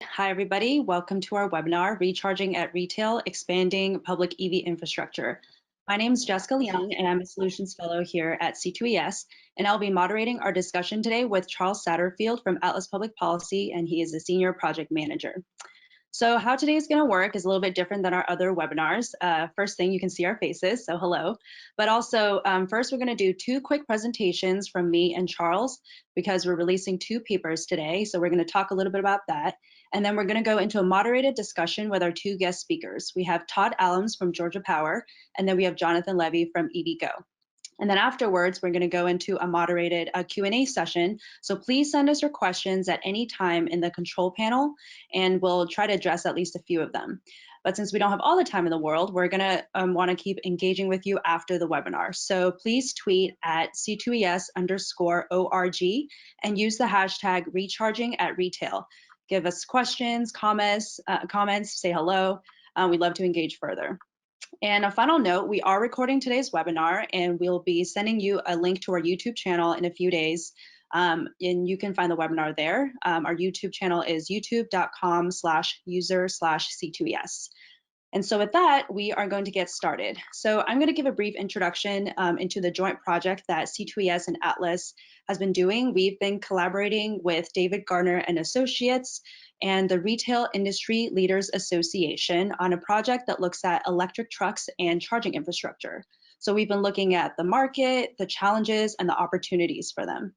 Hi, everybody. Welcome to our webinar, Recharging at Retail, Expanding Public EV Infrastructure. My name is Jessica Leung, and I'm a Solutions Fellow here at C2ES, and I'll be moderating our discussion today with Charles Satterfield from Atlas Public Policy, and he is a Senior Project Manager. So how today is going to work is a little bit different than our other webinars. First thing, you can see our faces, so hello. But also, first we're going to do two quick presentations from me and Charles because we're releasing two papers today. So we're going to talk a little bit about that. And then we're going to go into a moderated discussion with our two guest speakers. We have Todd Adams from Georgia Power, and then we have Jonathan Levy from EVGo. And then afterwards, we're going to go into a moderated Q&A session. So please send us your questions at any time in the control panel, and we'll try to address at least a few of them. But since we don't have all the time in the world, we're going to want to keep engaging with you after the webinar. So please tweet at C2ES_ORG and use the hashtag recharging at retail. Give us questions, comments, say hello. We'd love to engage further. And a final note, we are recording today's webinar and we'll be sending you a link to our YouTube channel in a few days. And you can find the webinar there. Our YouTube channel is youtube.com/user/C2ES. And so with that, we are going to get started. So I'm going to give a brief introduction into the joint project that C2ES and Atlas has been doing. We've been collaborating with David Gardner and Associates and the Retail Industry Leaders Association on a project that looks at electric trucks and charging infrastructure. So we've been looking at the market, the challenges, and the opportunities for them.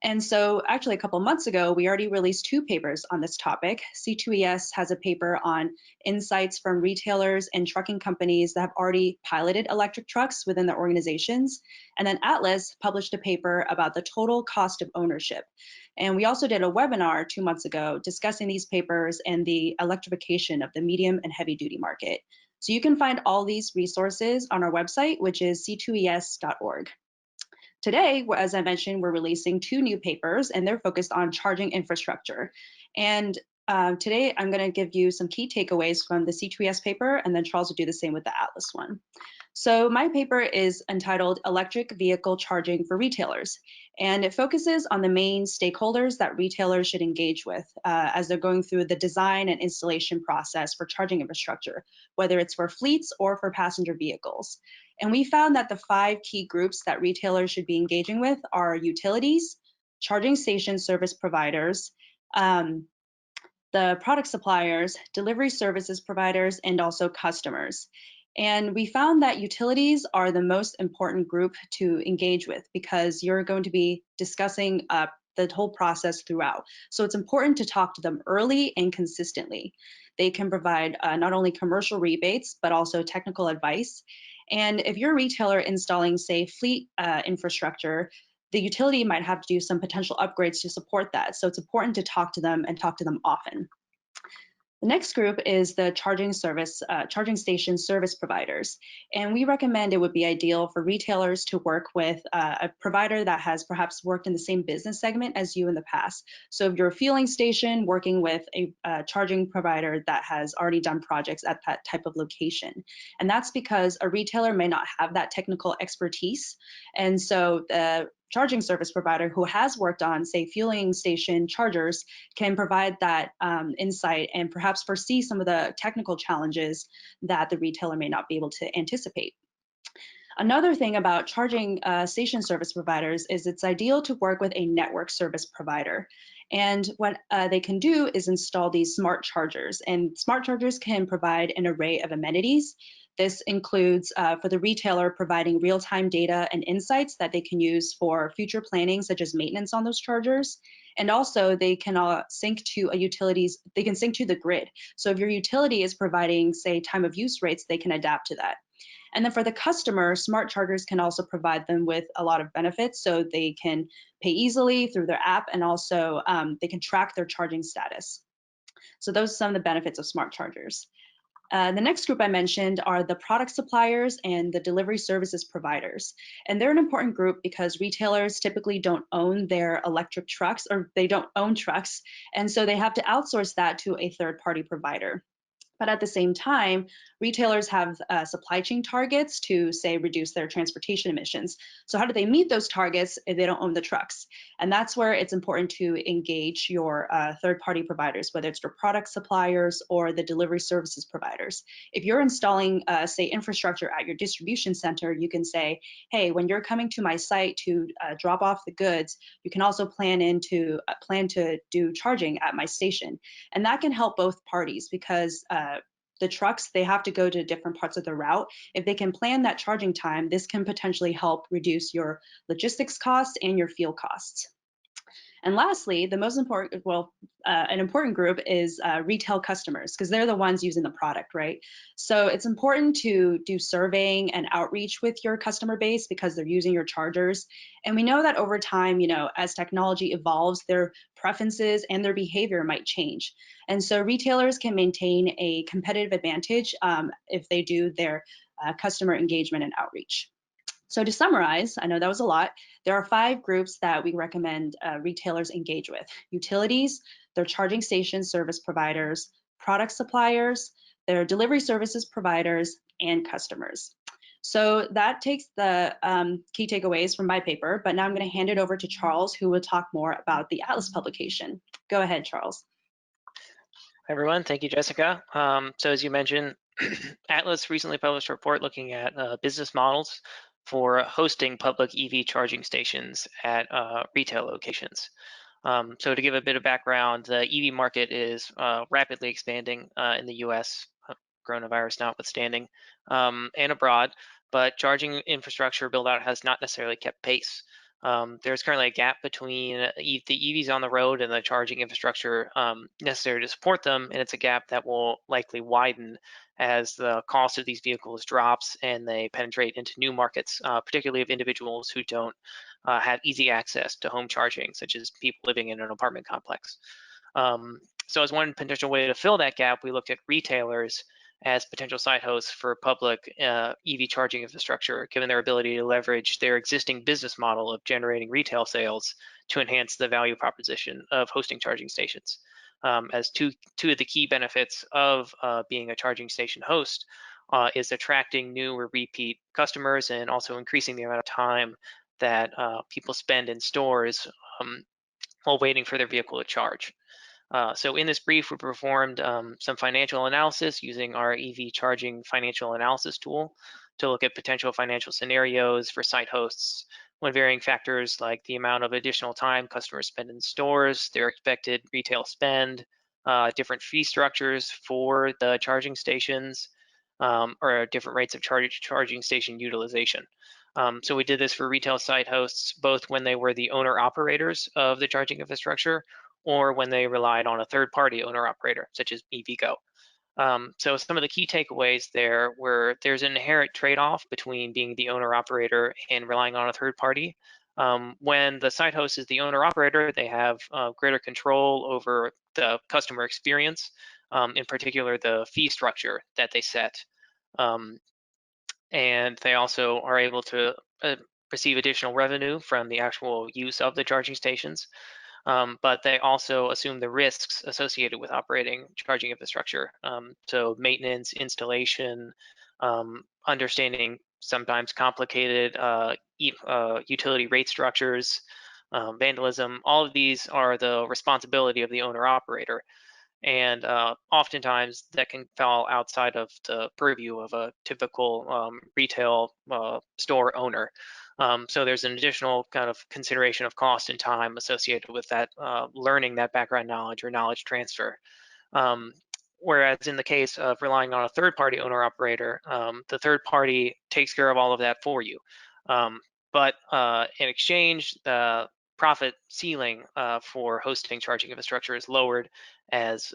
And so actually a couple months ago, we already released two papers on this topic. C2ES has a paper on insights from retailers and trucking companies that have already piloted electric trucks within their organizations. And then Atlas published a paper about the total cost of ownership. And we also did a webinar 2 months ago discussing these papers and the electrification of the medium and heavy duty market. So you can find all these resources on our website, which is c2es.org. Today, as I mentioned, we're releasing two new papers and they're focused on charging infrastructure. And today I'm going to give you some key takeaways from the C2ES paper, and then Charles will do the same with the Atlas one. So my paper is entitled Electric Vehicle Charging for Retailers, and it focuses on the main stakeholders that retailers should engage with as they're going through the design and installation process for charging infrastructure, whether it's for fleets or for passenger vehicles. And we found that the 5 key groups that retailers should be engaging with are utilities, charging station service providers, the product suppliers, delivery services providers, and also customers. And we found that utilities are the most important group to engage with because you're going to be discussing the whole process throughout. So it's important to talk to them early and consistently. They can provide not only commercial rebates, but also technical advice. And if you're a retailer installing, say, fleet infrastructure, the utility might have to do some potential upgrades to support that. So it's important to talk to them and talk to them often. The next group is the charging station service providers. And we recommend it would be ideal for retailers to work with a provider that has perhaps worked in the same business segment as you in the past. So if you're a fueling station, working with a charging provider that has already done projects at that type of location. And that's because a retailer may not have that technical expertise. And so the charging service provider who has worked on, say, fueling station chargers can provide that insight and perhaps foresee some of the technical challenges that the retailer may not be able to anticipate. Another thing about charging station service providers is it's ideal to work with a network service provider. And what they can do is install these smart chargers, and smart chargers can provide an array of amenities. This includes for the retailer providing real-time data and insights that they can use for future planning, such as maintenance on those chargers. And also they can sync to they can sync to the grid. So if your utility is providing, say, time of use rates, they can adapt to that. And then for the customer, smart chargers can also provide them with a lot of benefits. So they can pay easily through their app, and also they can track their charging status. So those are some of the benefits of smart chargers. The next group I mentioned are the product suppliers and the delivery services providers. And they're an important group because retailers typically don't own their electric trucks, or they don't own trucks. And so they have to outsource that to a third-party provider. But at the same time, retailers have supply chain targets to, say, reduce their transportation emissions. So how do they meet those targets if they don't own the trucks? And that's where it's important to engage your third-party providers, whether it's your product suppliers or the delivery services providers. If you're installing, say, infrastructure at your distribution center, you can say, hey, when you're coming to my site to drop off the goods, you can also plan to do charging at my station. And that can help both parties because the trucks, they have to go to different parts of the route. If they can plan that charging time, this can potentially help reduce your logistics costs and your fuel costs. And lastly, the most important, an important group is retail customers, because they're the ones using the product, right? So it's important to do surveying and outreach with your customer base because they're using your chargers. And we know that over time, as technology evolves, their preferences and their behavior might change. And so retailers can maintain a competitive advantage if they do their customer engagement and outreach. So to summarize, I know that was a lot. There are 5 groups that we recommend retailers engage with: utilities, their charging station service providers, product suppliers, their delivery services providers, and customers. So that takes the key takeaways from my paper, but now I'm going to hand it over to Charles, who will talk more about the Atlas publication. Go ahead, Charles. Hi, everyone. Thank you, Jessica. So as you mentioned, Atlas recently published a report looking at business models for hosting public EV charging stations at retail locations. So to give a bit of background, the EV market is rapidly expanding in the US, coronavirus notwithstanding, and abroad, but charging infrastructure build-out has not necessarily kept pace. There's currently a gap between the EVs on the road and the charging infrastructure necessary to support them, and it's a gap that will likely widen as the cost of these vehicles drops and they penetrate into new markets, particularly of individuals who don't have easy access to home charging, such as people living in an apartment complex. So as one potential way to fill that gap, we looked at retailers as potential site hosts for public EV charging infrastructure, given their ability to leverage their existing business model of generating retail sales to enhance the value proposition of hosting charging stations. As two of the key benefits of being a charging station host is attracting new or repeat customers and also increasing the amount of time that people spend in stores while waiting for their vehicle to charge. So in this brief, we performed some financial analysis using our EV charging financial analysis tool to look at potential financial scenarios for site hosts when varying factors like the amount of additional time customers spend in stores, their expected retail spend, different fee structures for the charging stations, or different rates of charging station utilization. So we did this for retail site hosts, both when they were the owner-operators of the charging infrastructure or when they relied on a third-party owner-operator, such as EVGo. So some of the key takeaways there were there's an inherent trade-off between being the owner-operator and relying on a third party. When the site host is the owner-operator, they have greater control over the customer experience, in particular the fee structure that they set. And they also are able to receive additional revenue from the actual use of the charging stations. But they also assume the risks associated with operating charging infrastructure. So maintenance, installation, understanding sometimes complicated utility rate structures, vandalism, all of these are the responsibility of the owner-operator. And oftentimes that can fall outside of the purview of a typical retail store owner. So there's an additional kind of consideration of cost and time associated with that, learning that background knowledge or knowledge transfer. Whereas in the case of relying on a third-party owner-operator, the third party takes care of all of that for you. But in exchange, the profit ceiling for hosting charging infrastructure is lowered, as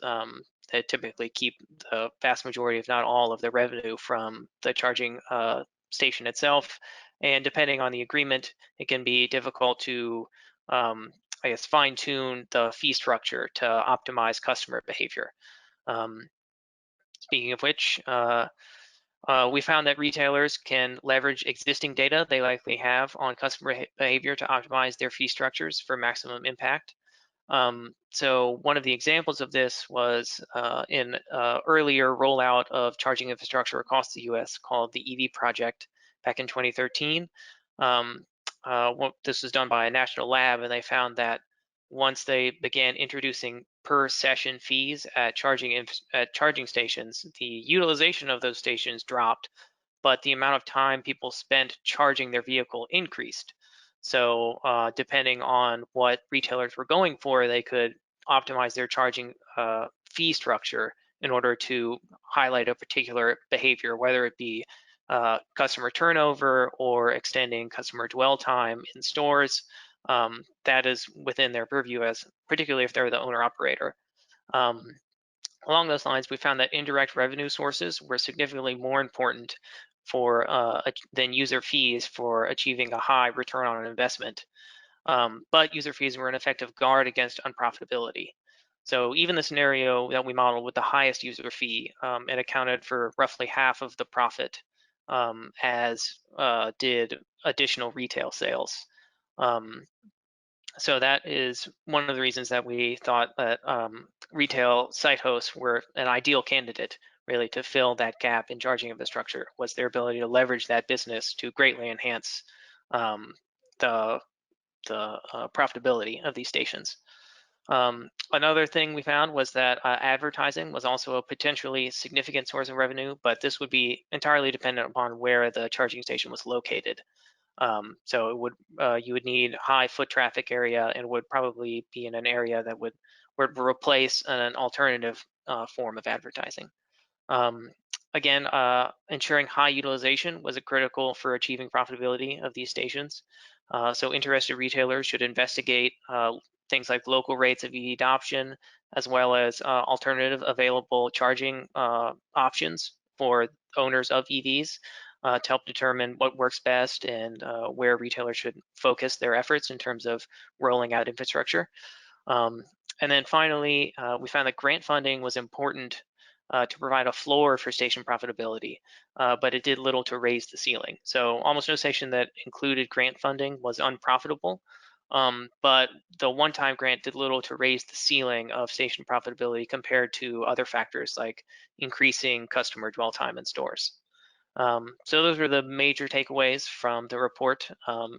they typically keep the vast majority, if not all, of the revenue from the charging station itself. And depending on the agreement, it can be difficult to, I guess, fine-tune the fee structure to optimize customer behavior. Speaking of which, we found that retailers can leverage existing data they likely have on customer behavior to optimize their fee structures for maximum impact. So one of the examples of this was in earlier rollout of charging infrastructure across the US called the EV project back in 2013. This was done by a national lab, and they found that once they began introducing per session fees at charging stations, the utilization of those stations dropped, but the amount of time people spent charging their vehicle increased. So depending on what retailers were going for, they could optimize their charging fee structure in order to highlight a particular behavior, whether it be customer turnover or extending customer dwell time in stores. That is within their purview, as particularly if they're the owner operator. Along those lines, we found that indirect revenue sources were significantly more important than user fees for achieving a high return on an investment. But user fees were an effective guard against unprofitability. So even the scenario that we modeled with the highest user fee, it accounted for roughly half of the profit, as did additional retail sales. So that is one of the reasons that we thought that retail site hosts were an ideal candidate, really, to fill that gap in charging infrastructure, was their ability to leverage that business to greatly enhance the profitability of these stations. Another thing we found was that advertising was also a potentially significant source of revenue, but this would be entirely dependent upon where the charging station was located. So it would you would need high foot traffic area, and would probably be in an area that would replace an alternative form of advertising. Again, ensuring high utilization was critical for achieving profitability of these stations. So interested retailers should investigate things like local rates of EV adoption, as well as alternative available charging options for owners of EVs. To help determine what works best and where retailers should focus their efforts in terms of rolling out infrastructure. And then finally, we found that grant funding was important to provide a floor for station profitability, but it did little to raise the ceiling. So almost no station that included grant funding was unprofitable, but the one-time grant did little to raise the ceiling of station profitability compared to other factors like increasing customer dwell time in stores. So those are the major takeaways from the report.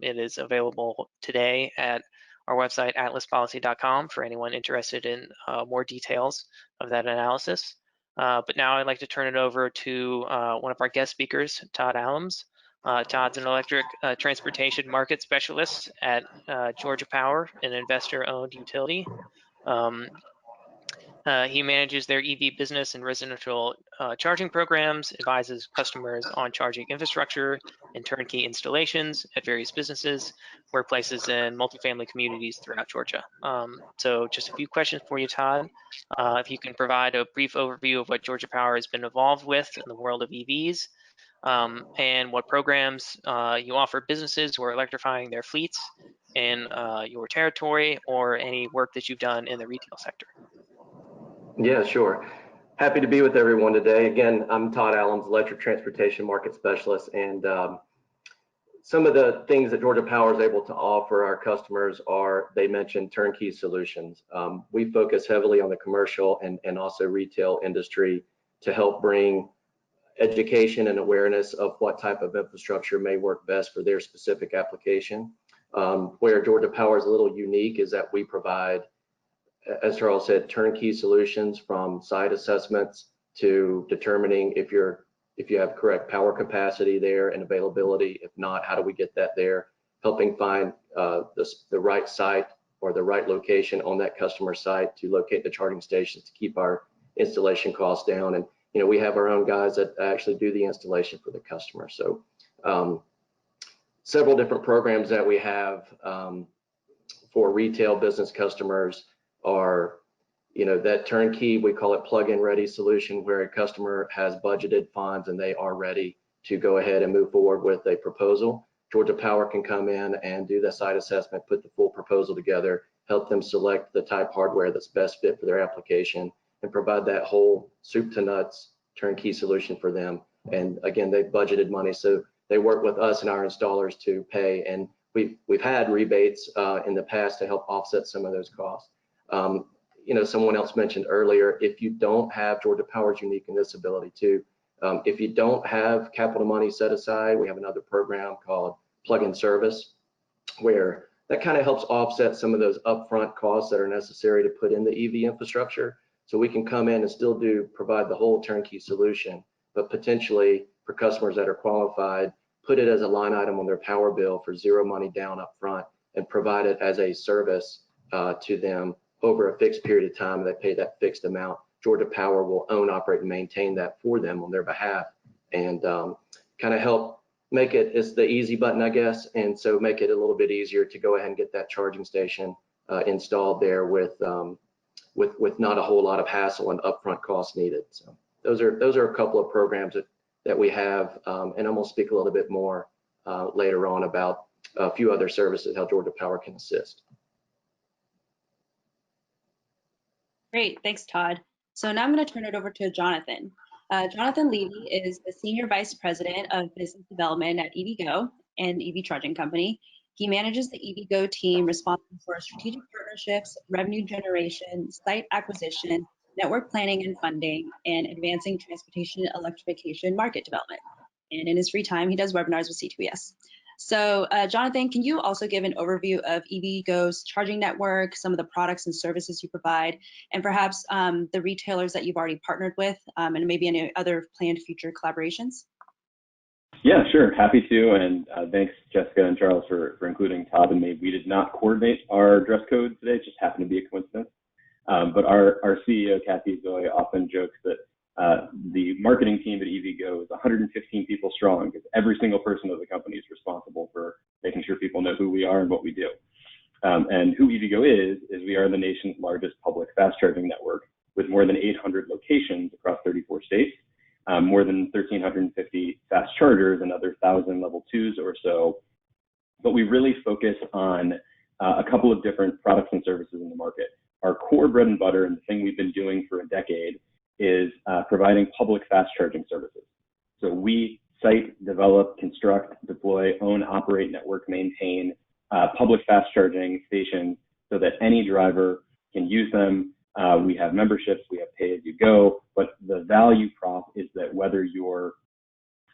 It is available today at our website, atlaspolicy.com, for anyone interested in more details of that analysis. But now I'd like to turn it over to one of our guest speakers, Todd Adams. Todd's an electric transportation market specialist at Georgia Power, an investor-owned utility. He manages their EV business and residential charging programs, advises customers on charging infrastructure and turnkey installations at various businesses, workplaces, and multifamily communities throughout Georgia. So just a few questions for you, Todd. If you can provide a brief overview of what Georgia Power has been involved with in the world of EVs, and what programs you offer businesses who are electrifying their fleets in your territory, or any work that you've done in the retail sector. Yeah, sure. Happy to be with everyone today. Again, I'm Todd Allums, electric transportation market specialist, and some of the things that Georgia Power is able to offer our customers are, they mentioned, turnkey solutions. We focus heavily on the commercial and also retail industry to help bring education and awareness of what type of infrastructure may work best for their specific application. Where Georgia Power is a little unique is that we provide, as Charles said, turnkey solutions, from site assessments to determining if you have correct power capacity there and availability. If not, how do we get that there? Helping find the right site or the right location on that customer site to locate the charging stations to keep our installation costs down. And we have our own guys that actually do the installation for the customer. So several different programs that we have for retail business customers are, that turnkey, we call it plug-in ready solution, where a customer has budgeted funds and they are ready to go ahead and move forward with a proposal. Georgia Power can come in and do the site assessment, put the full proposal together, help them select the type hardware that's best fit for their application, and provide that whole soup to nuts turnkey solution for them. And again, they've budgeted money, so they work with us and our installers to pay. And we've had rebates in the past to help offset some of those costs. Someone else mentioned earlier, if you don't have, Georgia Power's unique in this ability too. If you don't have capital money set aside, we have another program called Plug-in Service, where that kind of helps offset some of those upfront costs that are necessary to put in the EV infrastructure. So we can come in and still provide the whole turnkey solution, but potentially for customers that are qualified, put it as a line item on their power bill for zero money down up front and provide it as a service to them over a fixed period of time. They pay that fixed amount. Georgia Power will own, operate, and maintain that for them on their behalf, and kind of help make it's the easy button, I guess, and so make it a little bit easier to go ahead and get that charging station installed there with not a whole lot of hassle and upfront costs needed. So those are a couple of programs that we have, and I'm going to speak a little bit more later on about a few other services, how Georgia Power can assist. Great, thanks, Todd. So now I'm going to turn it over to Jonathan. Jonathan Levy is the Senior Vice President of Business Development at EVGo, an EV charging company. He manages the EVGo team responsible for strategic partnerships, revenue generation, site acquisition, network planning and funding, and advancing transportation electrification market development. And in his free time, he does webinars with C2ES. So Jonathan, can you also give an overview of EVGo's charging network, some of the products and services you provide, and perhaps the retailers that you've already partnered with, and maybe any other planned future collaborations? Yeah, sure, happy to, and thanks Jessica and Charles for including Todd and me. We did not coordinate our dress code today, it just happened to be a coincidence. But our CEO, Kathy Zoe, often jokes that the marketing team at EVGo is 115 people strong, because every single person of the company is responsible for making sure people know who we are and what we do. And who EVGo is we are the nation's largest public fast charging network with more than 800 locations across 34 states, more than 1,350 fast chargers, another 1,000 level 2s or so. But we really focus on a couple of different products and services in the market. Our core bread and butter, and the thing we've been doing for a decade, is providing public fast charging services. So we site, develop, construct, deploy, own, operate, network, maintain public fast charging stations so that any driver can use them. We have memberships, we have pay as you go, but the value prop is that whether you're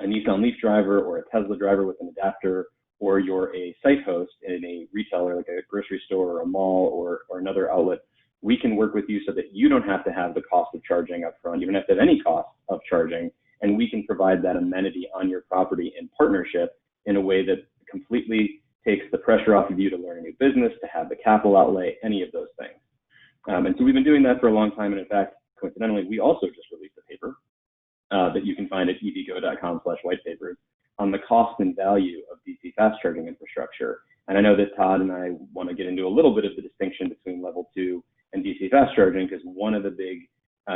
a Nissan Leaf driver or a Tesla driver with an adapter, or you're a site host in a retailer like a grocery store or a mall or another outlet, we can work with you so that you don't have to have the cost of charging up front. You don't have to have any cost of charging, and we can provide that amenity on your property in partnership in a way that completely takes the pressure off of you to learn a new business, to have the capital outlay, any of those things. And so we've been doing that for a long time, and in fact, coincidentally, we also just released a paper that you can find at evgo.com/whitepapers on the cost and value of DC fast charging infrastructure. And I know that Todd and I want to get into a little bit of the distinction between level 2 and DC fast charging, because one of the big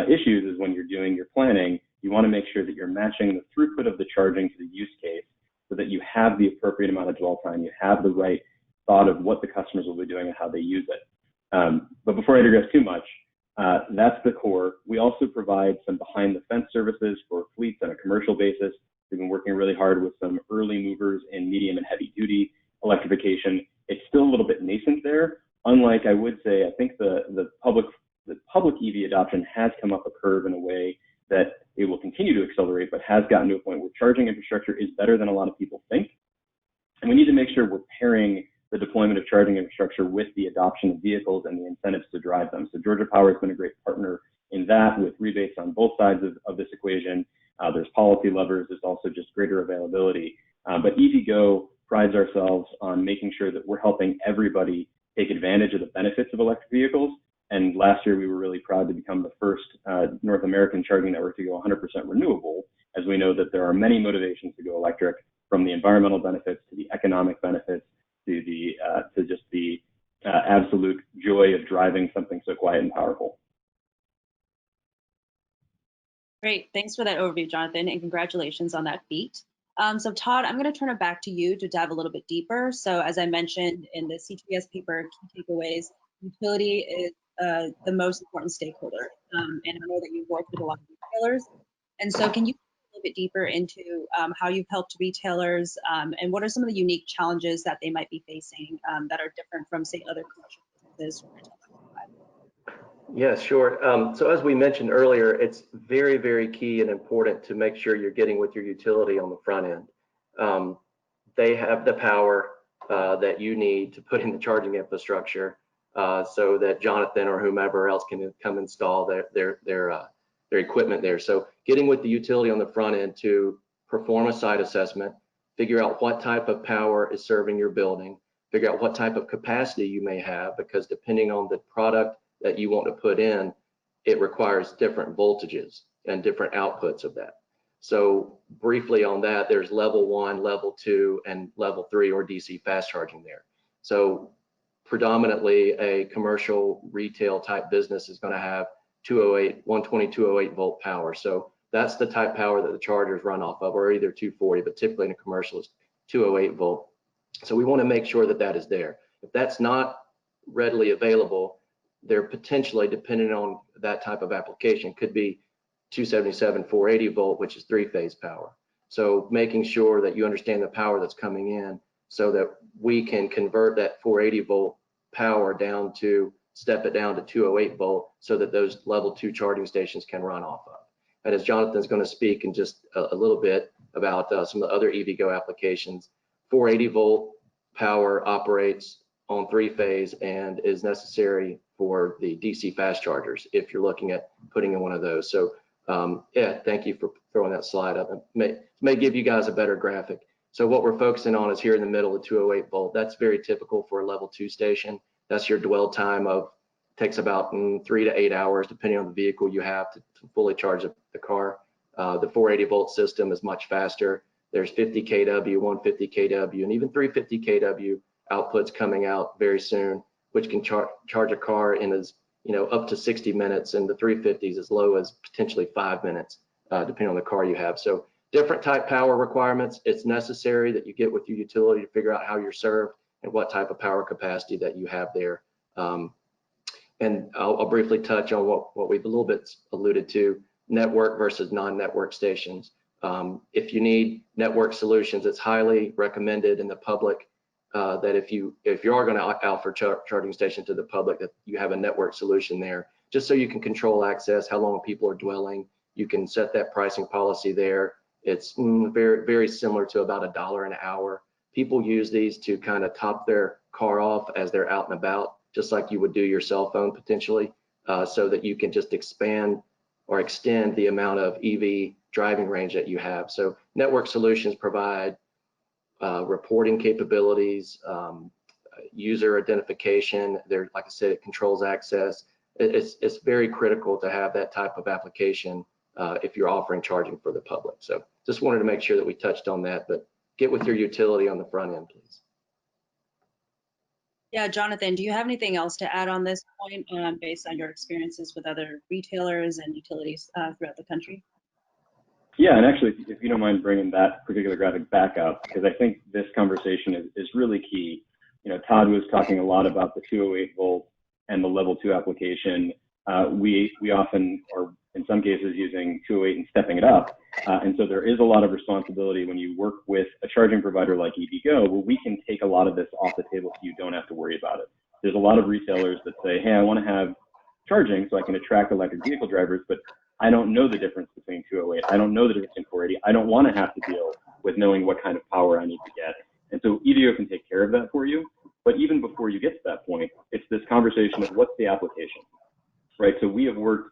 issues is when you're doing your planning, you want to make sure that you're matching the throughput of the charging to the use case so that you have the appropriate amount of dwell time, you have the right thought of what the customers will be doing and how they use it. But before I digress too much, that's the core. We also provide some behind the fence services for fleets on a commercial basis. We've been working really hard with some early movers in medium and heavy duty electrification. It's still a little bit nascent there. Unlike, I would say, I think the public EV adoption has come up a curve in a way that it will continue to accelerate, but has gotten to a point where charging infrastructure is better than a lot of people think. And we need to make sure we're pairing the deployment of charging infrastructure with the adoption of vehicles and the incentives to drive them. So Georgia Power has been a great partner in that, with rebates on both sides of this equation. There's policy levers, there's also just greater availability. But EVGo prides ourselves on making sure that we're helping everybody take advantage of the benefits of electric vehicles. And last year, we were really proud to become the first North American charging network to go 100% renewable, as we know that there are many motivations to go electric, from the environmental benefits to the economic benefits to just the absolute joy of driving something so quiet and powerful. Great, thanks for that overview, Jonathan, and congratulations on that feat. So Todd, I'm going to turn it back to you to dive a little bit deeper. So as I mentioned in the C2ES paper, key takeaways, utility is the most important stakeholder. And I know that you've worked with a lot of retailers. And so can you go a little bit deeper into how you've helped retailers and what are some of the unique challenges that they might be facing that are different from, say, other commercial businesses? Yeah, sure. So as we mentioned earlier, it's very, very key and important to make sure you're getting with your utility on the front end. They have the power that you need to put in the charging infrastructure so that Jonathan or whomever else can come install their equipment there. So getting with the utility on the front end to perform a site assessment, figure out what type of power is serving your building, figure out what type of capacity you may have, because depending on the product that you want to put in, it requires different voltages and different outputs of that. So briefly on that, there's level 1, level 2, and level 3 or DC fast charging there. So predominantly a commercial retail type business is going to have 120, 208 volt power. So that's the type power that the chargers run off of, or either 240, but typically in a commercial it's 208 volt. So we want to make sure that that is there. If that's not readily available, they're potentially, depending on that type of application, could be 277, 480 volt, which is 3-phase power. So making sure that you understand the power that's coming in so that we can convert that 480 volt power down to, step it down to 208 volt so that those level 2 charging stations can run off of. And as Jonathan's going to speak in just a little bit about some of the other EVGo applications, 480 volt power operates on 3-phase and is necessary for the DC fast chargers if you're looking at putting in one of those. So yeah, thank you for throwing that slide up. It may give you guys a better graphic. So what we're focusing on is here in the middle, the 208 volt. That's very typical for a level 2 station. That's your dwell time of, takes about 3 to 8 hours, depending on the vehicle you have to fully charge the car. The 480 volt system is much faster. There's 50 kW, 150 kW, and even 350 kW outputs coming out very soon, which can charge a car in as, up to 60 minutes, and the 350s as low as potentially 5 minutes, depending on the car you have. So different type power requirements. It's necessary that you get with your utility to figure out how you're served and what type of power capacity that you have there. And I'll briefly touch on what we've a little bit alluded to, network versus non-network stations. If you need network solutions, it's highly recommended in the public that if you are going to offer charging station to the public, that you have a network solution there, just so you can control access, how long people are dwelling. You can set that pricing policy there. It's very, very similar to about $1 an hour. People use these to kind of top their car off as they're out and about, just like you would do your cell phone potentially, so that you can just expand or extend the amount of EV driving range that you have. So network solutions provide reporting capabilities, user identification. There, like I said, it controls access. It's very critical to have that type of application if you're offering charging for the public. So just wanted to make sure that we touched on that, but get with your utility on the front end, please. Yeah, Jonathan, do you have anything else to add on this point based on your experiences with other retailers and utilities throughout the country? Yeah, and actually, if you don't mind bringing that particular graphic back up, because I think this conversation is really key. Todd was talking a lot about the 208 volt and the level 2 application. We often, or in some cases, using 208 and stepping it up. And so there is a lot of responsibility when you work with a charging provider like EVGo, where we can take a lot of this off the table so you don't have to worry about it. There's a lot of retailers that say, hey, I want to have charging so I can attract electric vehicle drivers, but I don't know the difference between 208. I don't know the difference between 480. I don't want to have to deal with knowing what kind of power I need to get. And so EVGo can take care of that for you. But even before you get to that point, it's this conversation of what's the application, right? So we have worked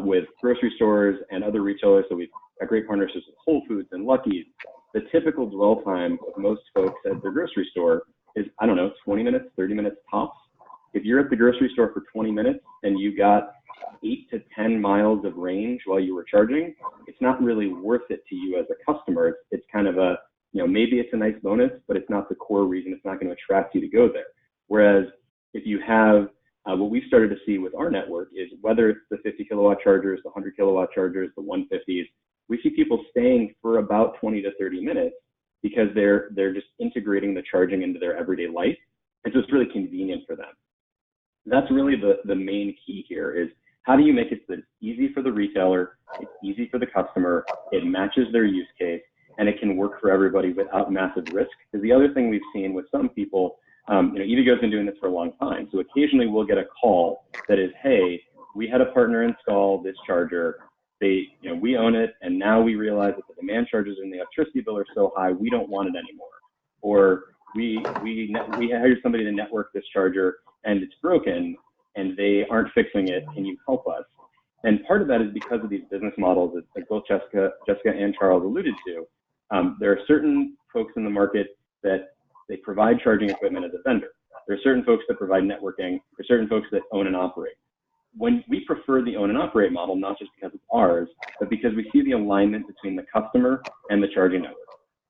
with grocery stores and other retailers. So we've got great partnerships with Whole Foods and Lucky's. The typical dwell time of most folks at the grocery store is, 20 minutes, 30 minutes tops. If you're at the grocery store for 20 minutes and you got 8 to 10 miles of range while you were charging, it's not really worth it to you as a customer. It's kind of a, maybe it's a nice bonus, but it's not the core reason. It's not going to attract you to go there. Whereas if you have, what we've started to see with our network is whether it's the 50 kilowatt chargers, the 100 kilowatt chargers, the 150s, we see people staying for about 20 to 30 minutes because they're just integrating the charging into their everyday life. And so it's really convenient for them. That's really the main key here is how do you make it so that it's easy for the retailer, it's easy for the customer, it matches their use case, and it can work for everybody without massive risk. Because the other thing we've seen with some people, EVGo's been doing this for a long time. So occasionally we'll get a call that is, hey, we had a partner install this charger. We own it, and now we realize that the demand charges in the electricity bill are so high, we don't want it anymore. Or we hired somebody to network this charger, and it's broken, and they aren't fixing it. Can you help us? And part of that is because of these business models that both Jessica and Charles alluded to. There are certain folks in the market that they provide charging equipment as a vendor. There are certain folks that provide networking. There are certain folks that own and operate. When we prefer the own and operate model, not just because it's ours, but because we see the alignment between the customer and the charging network.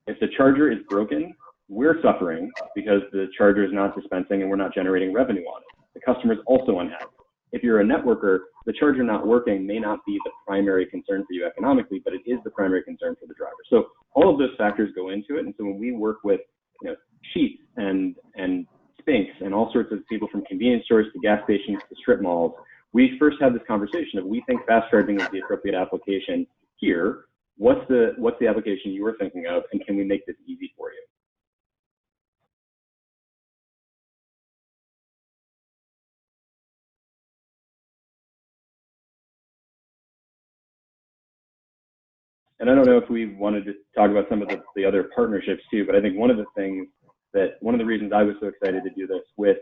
If the charger is broken, we're suffering because the charger is not dispensing and we're not generating revenue on it. The customer is also unhappy. If you're a networker, the charger not working may not be the primary concern for you economically, but it is the primary concern for the driver. So all of those factors go into it. And so when we work with Sheets and Spinks and all sorts of people from convenience stores to gas stations to strip malls, we first have this conversation of, we think fast charging is the appropriate application here. What's the application you were thinking of, and can we make this easy for you? And I don't know if we wanted to talk about some of the other partnerships too, but I think one of the reasons I was so excited to do this with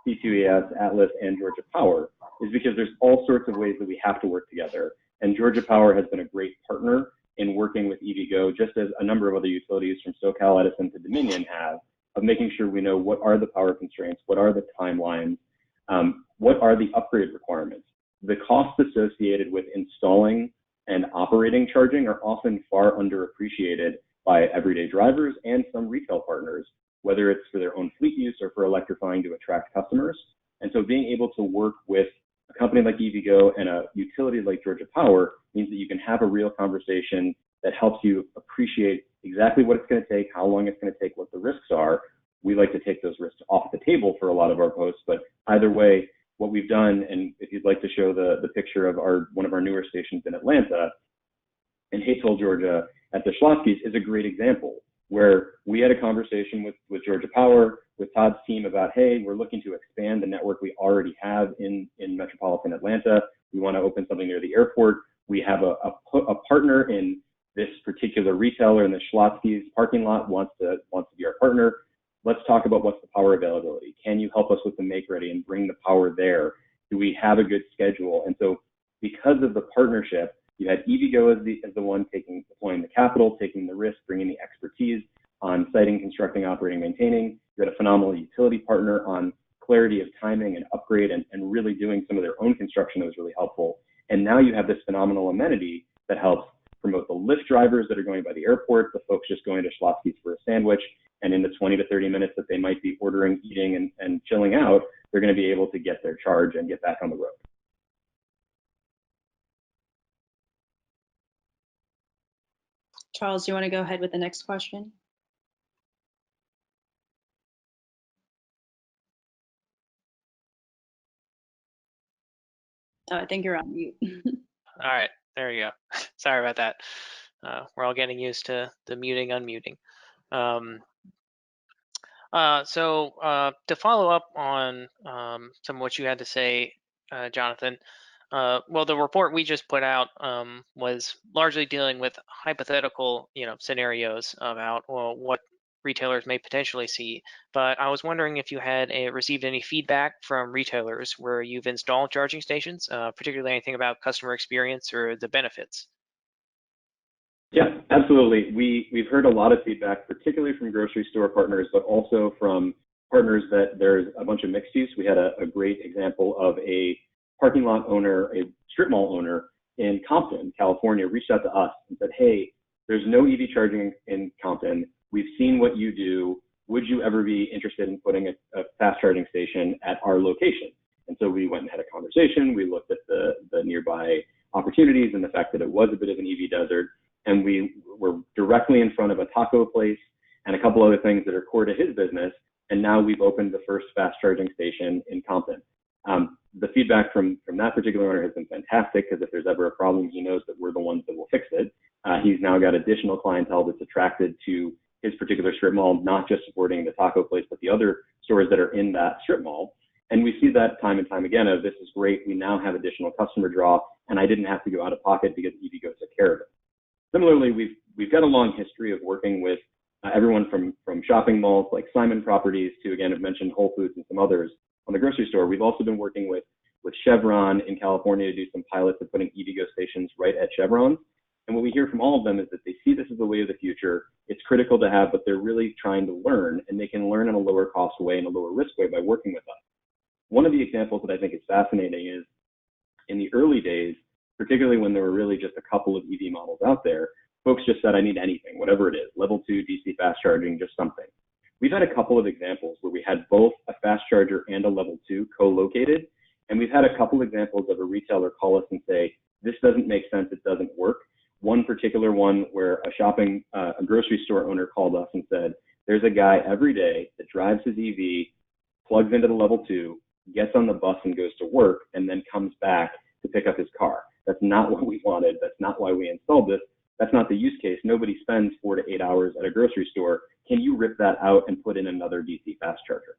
C2ES, Atlas, and Georgia Power is because there's all sorts of ways that we have to work together. And Georgia Power has been a great partner in working with EVGo, just as a number of other utilities from SoCal Edison to Dominion have, of making sure we know what are the power constraints, what are the timelines, what are the upgrade requirements. The costs associated with installing and operating charging are often far underappreciated by everyday drivers and some retail partners, whether it's for their own fleet use or for electrifying to attract customers. And so being able to work with a company like EVGo and a utility like Georgia Power means that you can have a real conversation that helps you appreciate exactly what it's going to take, how long it's going to take, what the risks are. We like to take those risks off the table for a lot of our posts, but either way, what we've done, and if you'd like to show the picture of one of our newer stations in Atlanta, in Hatesville, Georgia, at the Schlotzsky's, is a great example where we had a conversation with Georgia Power, with Todd's team about, hey, we're looking to expand the network we already have in metropolitan Atlanta. We want to open something near the airport. We have a partner in this particular retailer in the Schlotzsky's parking lot wants to be our partner. Let's talk about what's the power availability. Can you help us with the make ready and bring the power there? Do we have a good schedule? And so because of the partnership, you had EVGo as the one deploying the capital, taking the risk, bringing the expertise on siting, constructing, operating, maintaining. You had a phenomenal utility partner on clarity of timing and upgrade and really doing some of their own construction that was really helpful. And now you have this phenomenal amenity that helps promote the Lyft drivers that are going by the airport, the folks just going to Schlotzsky's for a sandwich, and in the 20 to 30 minutes that they might be ordering, eating, and chilling out, they're going to be able to get their charge and get back on the road. Charles, do you want to go ahead with the next question? Oh, I think you're on mute. All right, there you go. Sorry about that. We're all getting used to the muting, unmuting. So to follow up on some of what you had to say, Jonathan, well, the report we just put out was largely dealing with hypothetical, scenarios about what retailers may potentially see. But I was wondering if you had received any feedback from retailers where you've installed charging stations, particularly anything about customer experience or the benefits. Yeah, absolutely. We've heard a lot of feedback, particularly from grocery store partners, but also from partners that there's a bunch of mixed use. We had a great example of a parking lot owner, a strip mall owner in Compton, California, reached out to us and said, hey, there's no EV charging in Compton. We've seen what you do. Would you ever be interested in putting a fast charging station at our location? And so we went and had a conversation. We looked at the nearby opportunities and the fact that it was a bit of an EV desert. And we were directly in front of a taco place and a couple other things that are core to his business. And now we've opened the first fast charging station in Compton. The feedback from that particular owner has been fantastic because if there's ever a problem, he knows that we're the ones that will fix it. He's now got additional clientele that's attracted to his particular strip mall, not just supporting the taco place, but the other stores that are in that strip mall. And we see that time and time again of, this is great, we now have additional customer draw, and I didn't have to go out of pocket because EVGo took care of it. Similarly, we've got a long history of working with everyone from shopping malls like Simon Properties to, again, I've mentioned Whole Foods and some others on the grocery store. We've also been working with Chevron in California to do some pilots of putting EVGo stations right at Chevron. And what we hear from all of them is that they see this as the way of the future. It's critical to have, but they're really trying to learn, and they can learn in a lower cost way and a lower risk way by working with us. One of the examples that I think is fascinating is in the early days, particularly when there were really just a couple of EV models out there, folks just said, I need anything, whatever it is, level 2 DC fast charging, just something. We've had a couple of examples where we had both a fast charger and a level 2 co-located, and we've had a couple examples of a retailer call us and say, this doesn't make sense, it doesn't work. One particular one where a grocery store owner called us and said, there's a guy every day that drives his EV, plugs into the level 2, gets on the bus and goes to work, and then comes back to pick up his car. That's not what we wanted. That's not why we installed this. That's not the use case. Nobody spends 4 to 8 hours at a grocery store. Can you rip that out and put in another DC fast charger?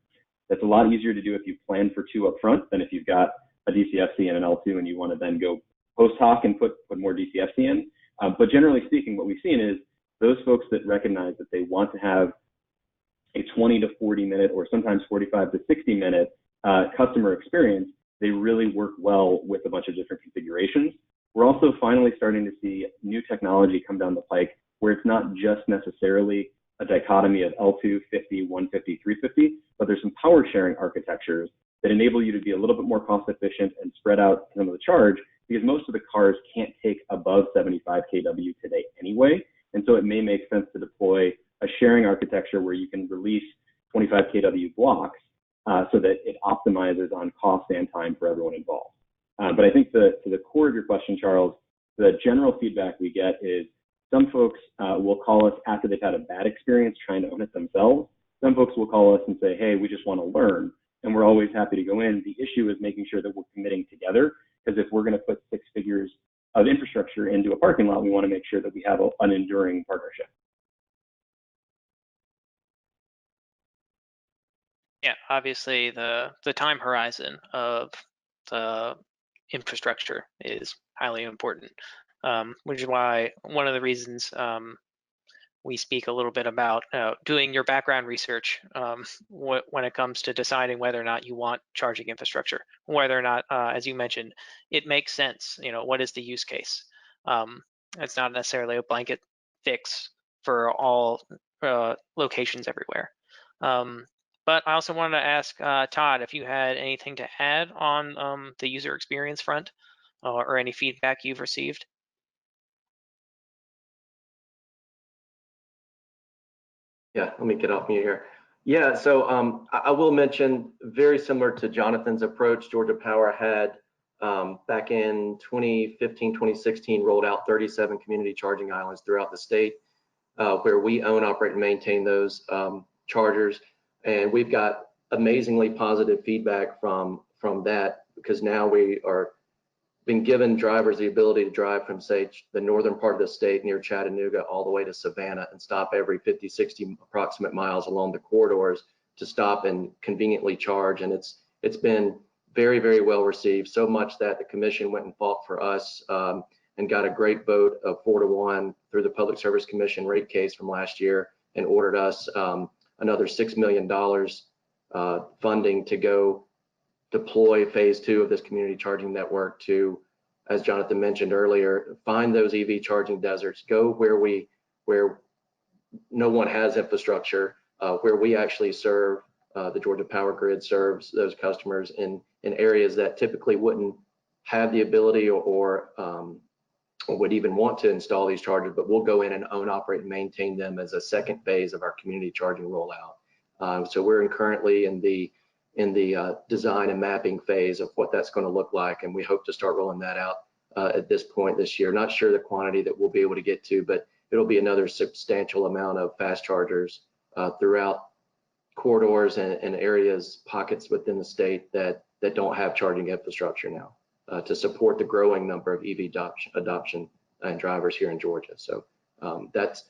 That's a lot easier to do if you plan for 2 up front than if you've got a DCFC and an L2 and you want to then go post hoc and put more DCFC in. But generally speaking, what we've seen is those folks that recognize that they want to have a 20 to 40 minute or sometimes 45 to 60 minute customer experience, they really work well with a bunch of different configurations. We're also finally starting to see new technology come down the pike where it's not just necessarily a dichotomy of L2, 50, 150, 350, but there's some power sharing architectures that enable you to be a little bit more cost efficient and spread out some of the charge, because most of the cars can't take above 75 kW today anyway. And so it may make sense to deploy a sharing architecture where you can release 25 kW blocks so that it optimizes on cost and time for everyone involved. But I think to the core of your question, Charles, the general feedback we get is some folks will call us after they've had a bad experience trying to own it themselves. Some folks will call us and say, hey, we just want to learn. And we're always happy to go in. The issue is making sure that we're committing together, because if we're going to put 6 figures of infrastructure into a parking lot, we want to make sure that we have an enduring partnership. Yeah, obviously the time horizon of the infrastructure is highly important, which is why one of the reasons we speak a little bit about doing your background research when it comes to deciding whether or not you want charging infrastructure, whether or not, as you mentioned, it makes sense. You know, what is the use case? It's not necessarily a blanket fix for all locations everywhere. But I also wanted to ask Todd if you had anything to add on the user experience front or any feedback you've received. Yeah, let me get off mute here. Yeah, so I will mention, very similar to Jonathan's approach, Georgia Power had back in 2015, 2016, rolled out 37 community charging islands throughout the state where we own, operate, and maintain those chargers. And we've got amazingly positive feedback from that, because now we are been given drivers the ability to drive from, say, the northern part of the state near Chattanooga all the way to Savannah and stop every 50, 60 approximate miles along the corridors to stop and conveniently charge. And it's been very, very well received, so much that the commission went and fought for us and got a great vote of 4-1 through the Public Service Commission rate case from last year, and ordered us another $6 million funding to go deploy phase 2 of this community charging network to, as Jonathan mentioned earlier, find those EV charging deserts, go where no one has infrastructure, where we actually serve, the Georgia Power Grid serves those customers in areas that typically wouldn't have the ability or would even want to install these chargers, but we'll go in and own, operate, and maintain them as a second phase of our community charging rollout. So we're currently in the design and mapping phase of what that's going to look like, and we hope to start rolling that out at this point this year. Not sure the quantity that we'll be able to get to, but it'll be another substantial amount of fast chargers throughout corridors and areas, pockets within the state that don't have charging infrastructure now to support the growing number of EV adoption and drivers here in Georgia. So that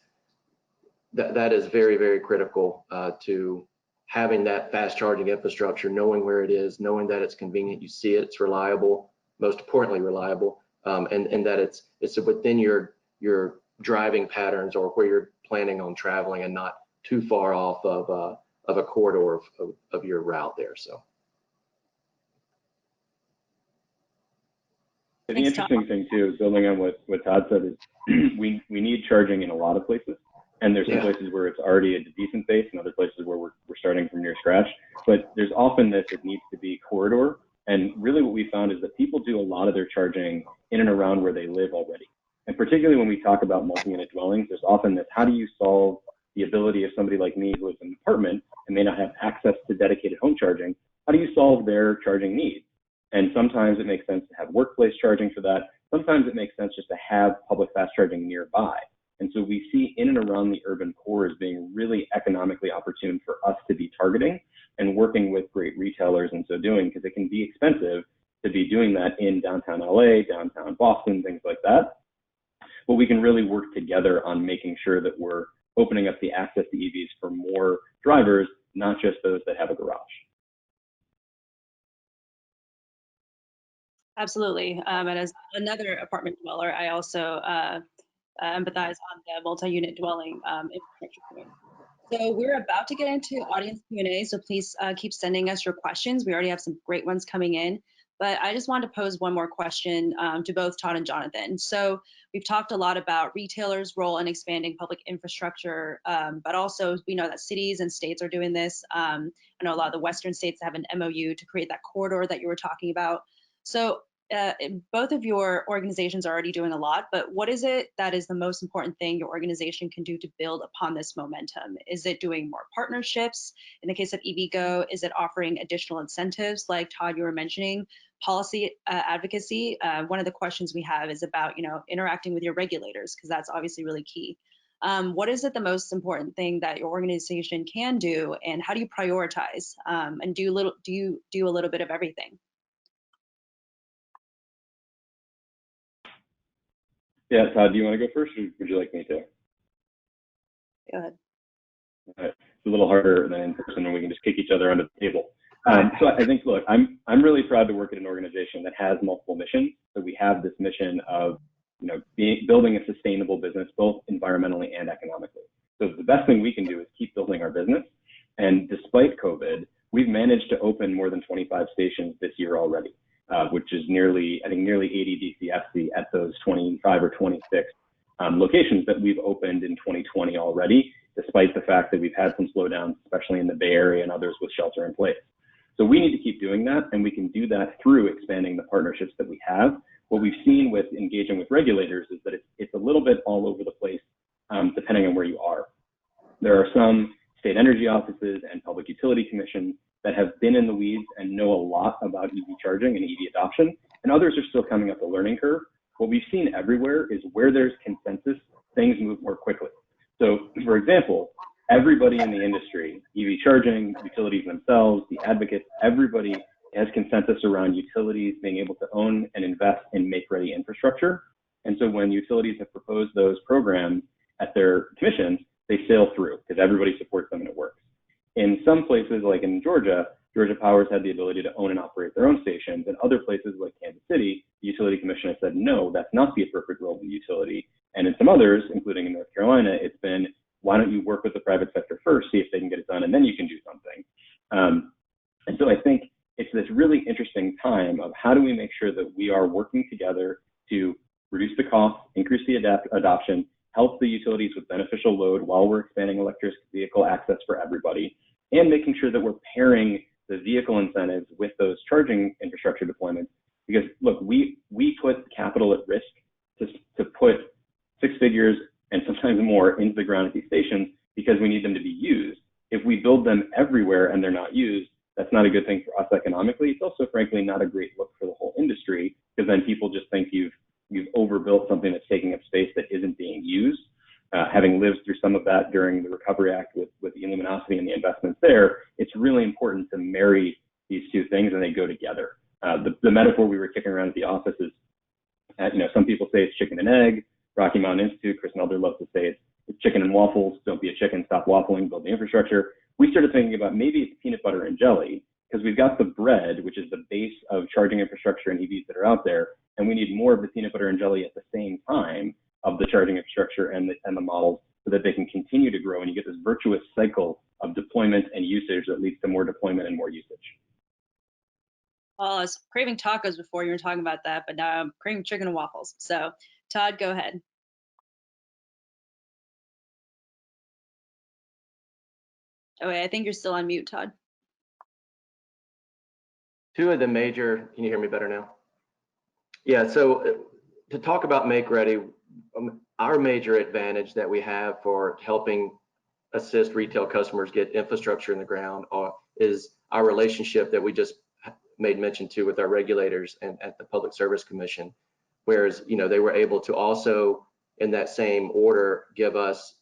is very, very critical to having that fast charging infrastructure, knowing where it is, knowing that it's convenient, you see it, it's reliable, most importantly reliable, and that it's within your driving patterns or where you're planning on traveling and not too far off of a corridor of your route there. So. The interesting thing too, building on what Todd said, is we need charging in a lot of places, and there's some places where it's already at a decent base, and other places where we're starting from near scratch. But there's often this, it needs to be corridor, and really what we found is that people do a lot of their charging in and around where they live already. And particularly when we talk about multi-unit dwellings, there's often this: how do you solve the ability of somebody like me who lives in an apartment and may not have access to dedicated home charging? How do you solve their charging needs? And sometimes it makes sense to have workplace charging for that. Sometimes it makes sense just to have public fast charging nearby. And so we see in and around the urban core as being really economically opportune for us to be targeting and working with great retailers in so doing, because it can be expensive to be doing that in downtown LA, downtown Boston, things like that. But we can really work together on making sure that we're opening up the access to EVs for more drivers, not just those that have a garage. Absolutely. And as another apartment dweller, I also empathize on the multi-unit dwelling infrastructure point. So we're about to get into audience Q&A, so please keep sending us your questions. We already have some great ones coming in, but I just wanted to pose one more question to both Todd and Jonathan. So we've talked a lot about retailers' role in expanding public infrastructure, but also we know that cities and states are doing this. I know a lot of the Western states have an MOU to create that corridor that you were talking about. So both of your organizations are already doing a lot, but what is it that is the most important thing your organization can do to build upon this momentum? Is it doing more partnerships? In the case of EVGo, is it offering additional incentives like Todd, you were mentioning? Policy advocacy. One of the questions we have is about, interacting with your regulators, because that's obviously really key. What is it the most important thing that your organization can do, and how do you prioritize? And do you do a little bit of everything? Yeah, Todd, do you want to go first, or would you like me to? Go ahead. All right. It's a little harder than in person, and we can just kick each other under the table. So I think, look, I'm really proud to work at an organization that has multiple missions. So we have this mission of, building a sustainable business, both environmentally and economically. So the best thing we can do is keep building our business. And despite COVID, we've managed to open more than 25 stations this year already. Which is nearly 80 DCFC at those 25 or 26 locations that we've opened in 2020 already, despite the fact that we've had some slowdowns, especially in the Bay Area and others with shelter in place. So we need to keep doing that, and we can do that through expanding the partnerships that we have. What we've seen with engaging with regulators is that it's a little bit all over the place, depending on where you are. There are some state energy offices and public utility commissions that have been in the weeds and know a lot about EV charging and EV adoption, and others are still coming up the learning curve. What we've seen everywhere is where there's consensus, things move more quickly. So, for example, everybody in the industry, EV charging, utilities themselves, the advocates, everybody has consensus around utilities being able to own and invest in make-ready infrastructure. And so when utilities have proposed those programs at their commissions, they sail through because everybody supports them and it works. In some places, like in Georgia Powers had the ability to own and operate their own stations. In other places, like Kansas City, the Utility Commission has said, no, that's not the appropriate role of the utility. And in some others, including in North Carolina, it's been, why don't you work with the private sector first, see if they can get it done, and then you can do something. And so I think it's this really interesting time of how do we make sure that we are working together to reduce the cost, increase the adoption, help the utilities with beneficial load while we're expanding electric vehicle access for everybody, and making sure that we're pairing the vehicle incentives with those charging infrastructure deployments. Because look, we put capital at risk to put 6 figures and sometimes more into the ground at these stations because we need them to be used. If we build them everywhere and they're not used, that's not a good thing for us economically. It's also, frankly, not a great look for the whole industry, because then people just think you've overbuilt something that's taking up space that isn't being used. Having lived through some of that during the Recovery Act with the luminosity and the investments there, it's really important to marry these two things and they go together. The metaphor we were kicking around at the office is, some people say it's chicken and egg. Rocky Mountain Institute, Chris Melder loves to say it's chicken and waffles. Don't be a chicken, stop waffling, build the infrastructure. we started thinking about maybe it's peanut butter and jelly, because we've got the bread, which is the base of charging infrastructure and EVs that are out there, and we need more of the peanut butter and jelly at the same time of the charging infrastructure and the models, so that they can continue to grow, and you get this virtuous cycle of deployment and usage that leads to more deployment and more usage. Well, I was craving tacos before you were talking about that, but now I'm craving chicken and waffles. So, Todd, go ahead. Oh, wait, I think you're still on mute, Todd. Two of the major, can you hear me better now? Yeah, so to talk about Make Ready, our major advantage that we have for helping assist retail customers get infrastructure in the ground is our relationship that we just made mention to with our regulators and at the Public Service Commission, whereas they were able to also in that same order give us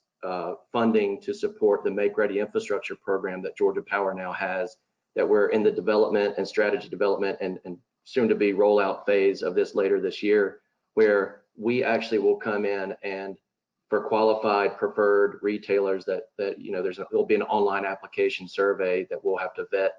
funding to support the Make Ready infrastructure program that Georgia Power now has, that we're in the development and strategy development and soon to be rollout phase of this later this year, where we actually will come in and for qualified preferred retailers that there'll be an online application survey that we'll have to vet.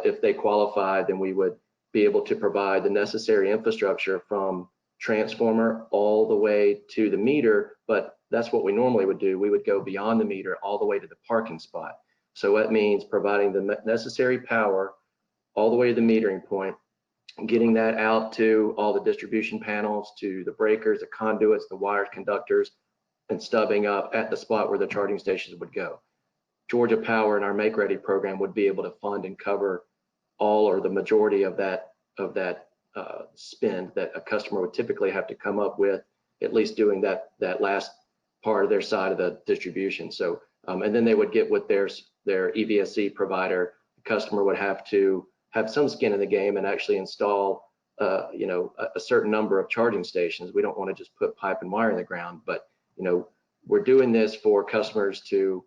If they qualify, then we would be able to provide the necessary infrastructure from transformer all the way to the meter, but that's what we normally would do. We would go beyond the meter all the way to the parking spot. So that means providing the necessary power all the way to the metering point, getting that out to all the distribution panels, to the breakers, the conduits, the wires, conductors, and stubbing up at the spot where the charging stations would go. Georgia Power and our Make Ready program would be able to fund and cover all or the majority of that spend that a customer would typically have to come up with, at least doing that last part of their side of the distribution. So and then they would get with their EVSE provider. The customer would have to have some skin in the game and actually install a certain number of charging stations. We don't want to just put pipe and wire in the ground, but we're doing this for customers to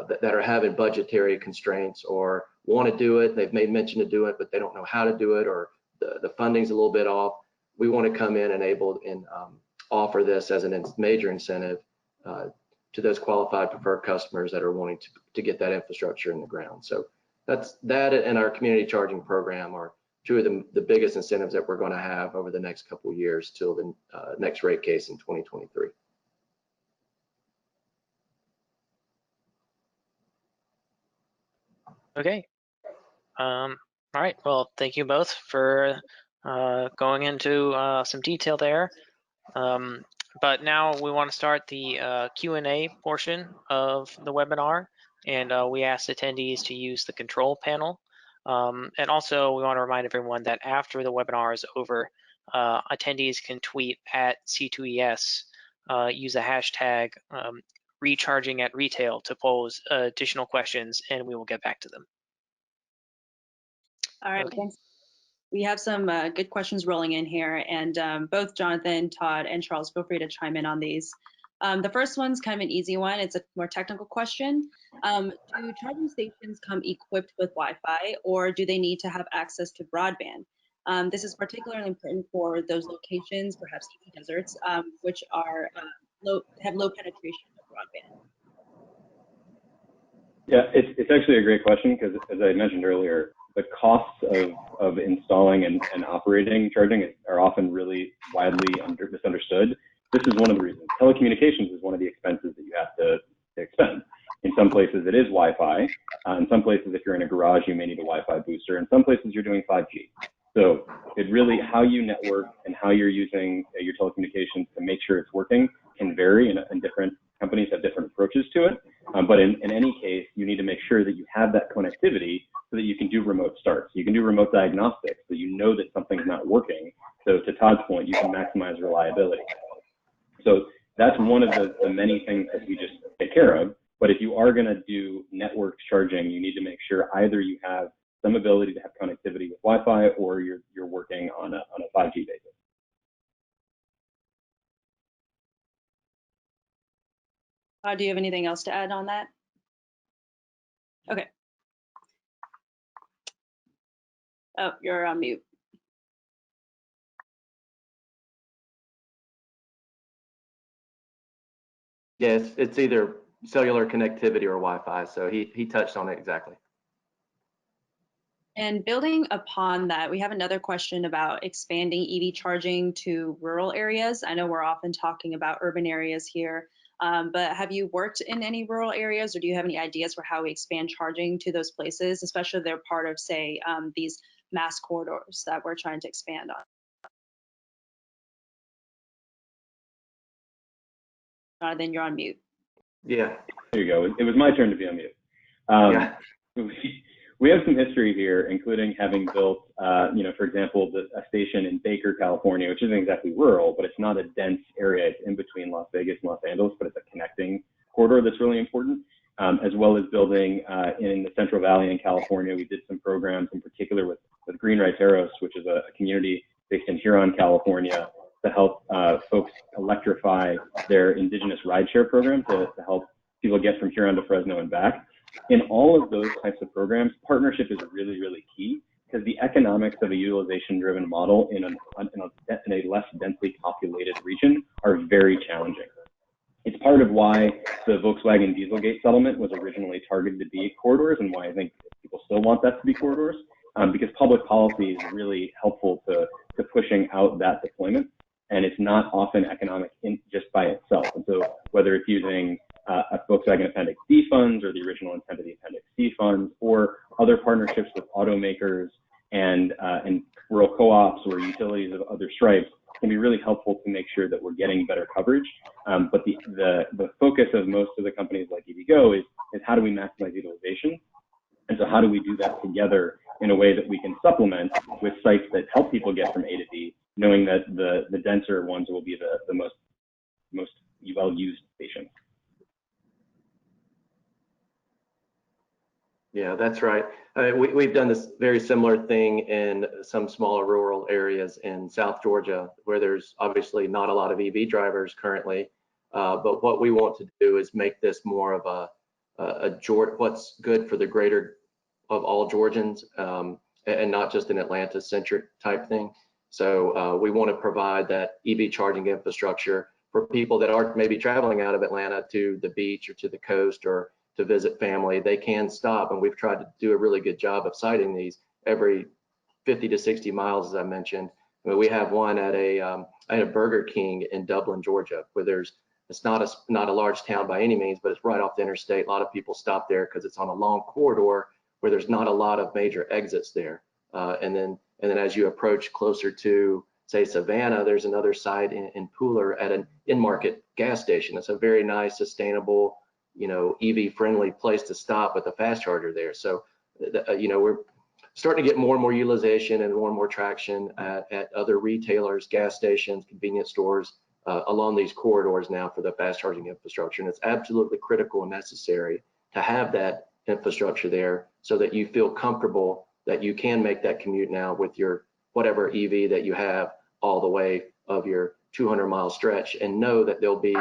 that are having budgetary constraints or want to do it. They've made mention to do it, but they don't know how to do it, or the funding's a little bit off. We want to come in and offer this as a major incentive to those qualified preferred customers that are wanting to get that infrastructure in the ground. So that and our community charging program are two of the biggest incentives that we're going to have over the next couple of years till the next rate case in 2023. Okay. All right. Well, thank you both for going into some detail there. But now we want to start the Q&A portion of the webinar, and we asked attendees to use the control panel. And also we want to remind everyone that after the webinar is over, attendees can tweet at C2ES, use the hashtag recharging at retail to pose additional questions, and we will get back to them. All right, Okay. thanks. We have some good questions rolling in here, and both Jonathan, Todd, and Charles, feel free to chime in on these. The first one's kind of an easy one. It's a more technical question. Do charging stations come equipped with Wi-Fi, or do they need to have access to broadband? This is particularly important for those locations, perhaps EV deserts, which are have low penetration of broadband. Yeah, it's actually a great question, because as I mentioned earlier, the costs of installing and operating charging are often really widely misunderstood. This is one of the reasons. Telecommunications is one of the expenses that you have to expend. In some places it is Wi-Fi. In some places, if you're in a garage, you may need a Wi-Fi booster. In some places you're doing 5G. So it really, how you network and how you're using your telecommunications to make sure it's working can vary, and different companies have different approaches to it. But in any case, you need to make sure that you have that connectivity so that you can do remote starts. You can do remote diagnostics, so you know that something's not working. So to Todd's point, you can maximize reliability. So that's one of the many things that we just take care of. But if you are going to do network charging, you need to make sure either you have some ability to have connectivity with Wi-Fi, or you're working on a 5G basis. Do you have anything else to add on that? Okay. Oh, you're on mute. Yes, it's either cellular connectivity or Wi-Fi. So he touched on it exactly. And building upon that, we have another question about expanding EV charging to rural areas. I know we're often talking about urban areas here, but have you worked in any rural areas, or do you have any ideas for how we expand charging to those places, especially if they're part of, say, these mass corridors that we're trying to expand on? Then you're on mute. Yeah. There you go. It was my turn to be on mute. Yeah. We have some history here, including having built, for example, a station in Baker, California, which isn't exactly rural, but it's not a dense area. It's in between Las Vegas and Los Angeles, but it's a connecting corridor that's really important, as well as building in the Central Valley in California. We did some programs in particular with Green Raiteros, which is a community based in Huron, California, to help folks electrify their indigenous rideshare program to help people get from Huron to Fresno and back. In all of those types of programs, partnership is really, really key, because the economics of a utilization-driven model in a less densely populated region are very challenging. It's part of why the Volkswagen Dieselgate settlement was originally targeted to be corridors, and why I think people still want that to be corridors, because public policy is really helpful to pushing out that deployment, and it's not often economic just by itself. And so whether it's using a Volkswagen Appendix D funds or the original intent of the Appendix C funds, or other partnerships with automakers and rural co-ops or utilities of other stripes, can be really helpful to make sure that we're getting better coverage. But the focus of most of the companies like EVGo is how do we maximize utilization? And so how do we do that together in a way that we can supplement with sites that help people get from A to B, knowing that the denser ones will be the most well-used stations. Yeah, that's right. We've done this very similar thing in some smaller rural areas in South Georgia, where there's obviously not a lot of EV drivers currently. But what we want to do is make this more of what's good for the greater of all Georgians, and not just an Atlanta-centric type thing. So we want to provide that EV charging infrastructure for people that aren't maybe traveling out of Atlanta to the beach or to the coast or to visit family. They can stop, and we've tried to do a really good job of siting these every 50 to 60 miles, as I mentioned. I mean, we have one at a Burger King in Dublin, Georgia, where it's not a large town by any means, but it's right off the interstate. A lot of people stop there because it's on a long corridor where there's not a lot of major exits there. And then as you approach closer to, say, Savannah, there's another site in Pooler at an in-market gas station. It's a very nice, sustainable, EV-friendly place to stop with a fast charger there. So, we're starting to get more and more utilization and more traction at other retailers, gas stations, convenience stores along these corridors now for the fast charging infrastructure. And it's absolutely critical and necessary to have that infrastructure there so that you feel comfortable that you can make that commute now with your whatever EV that you have all the way of your 200-mile stretch, and know that there'll be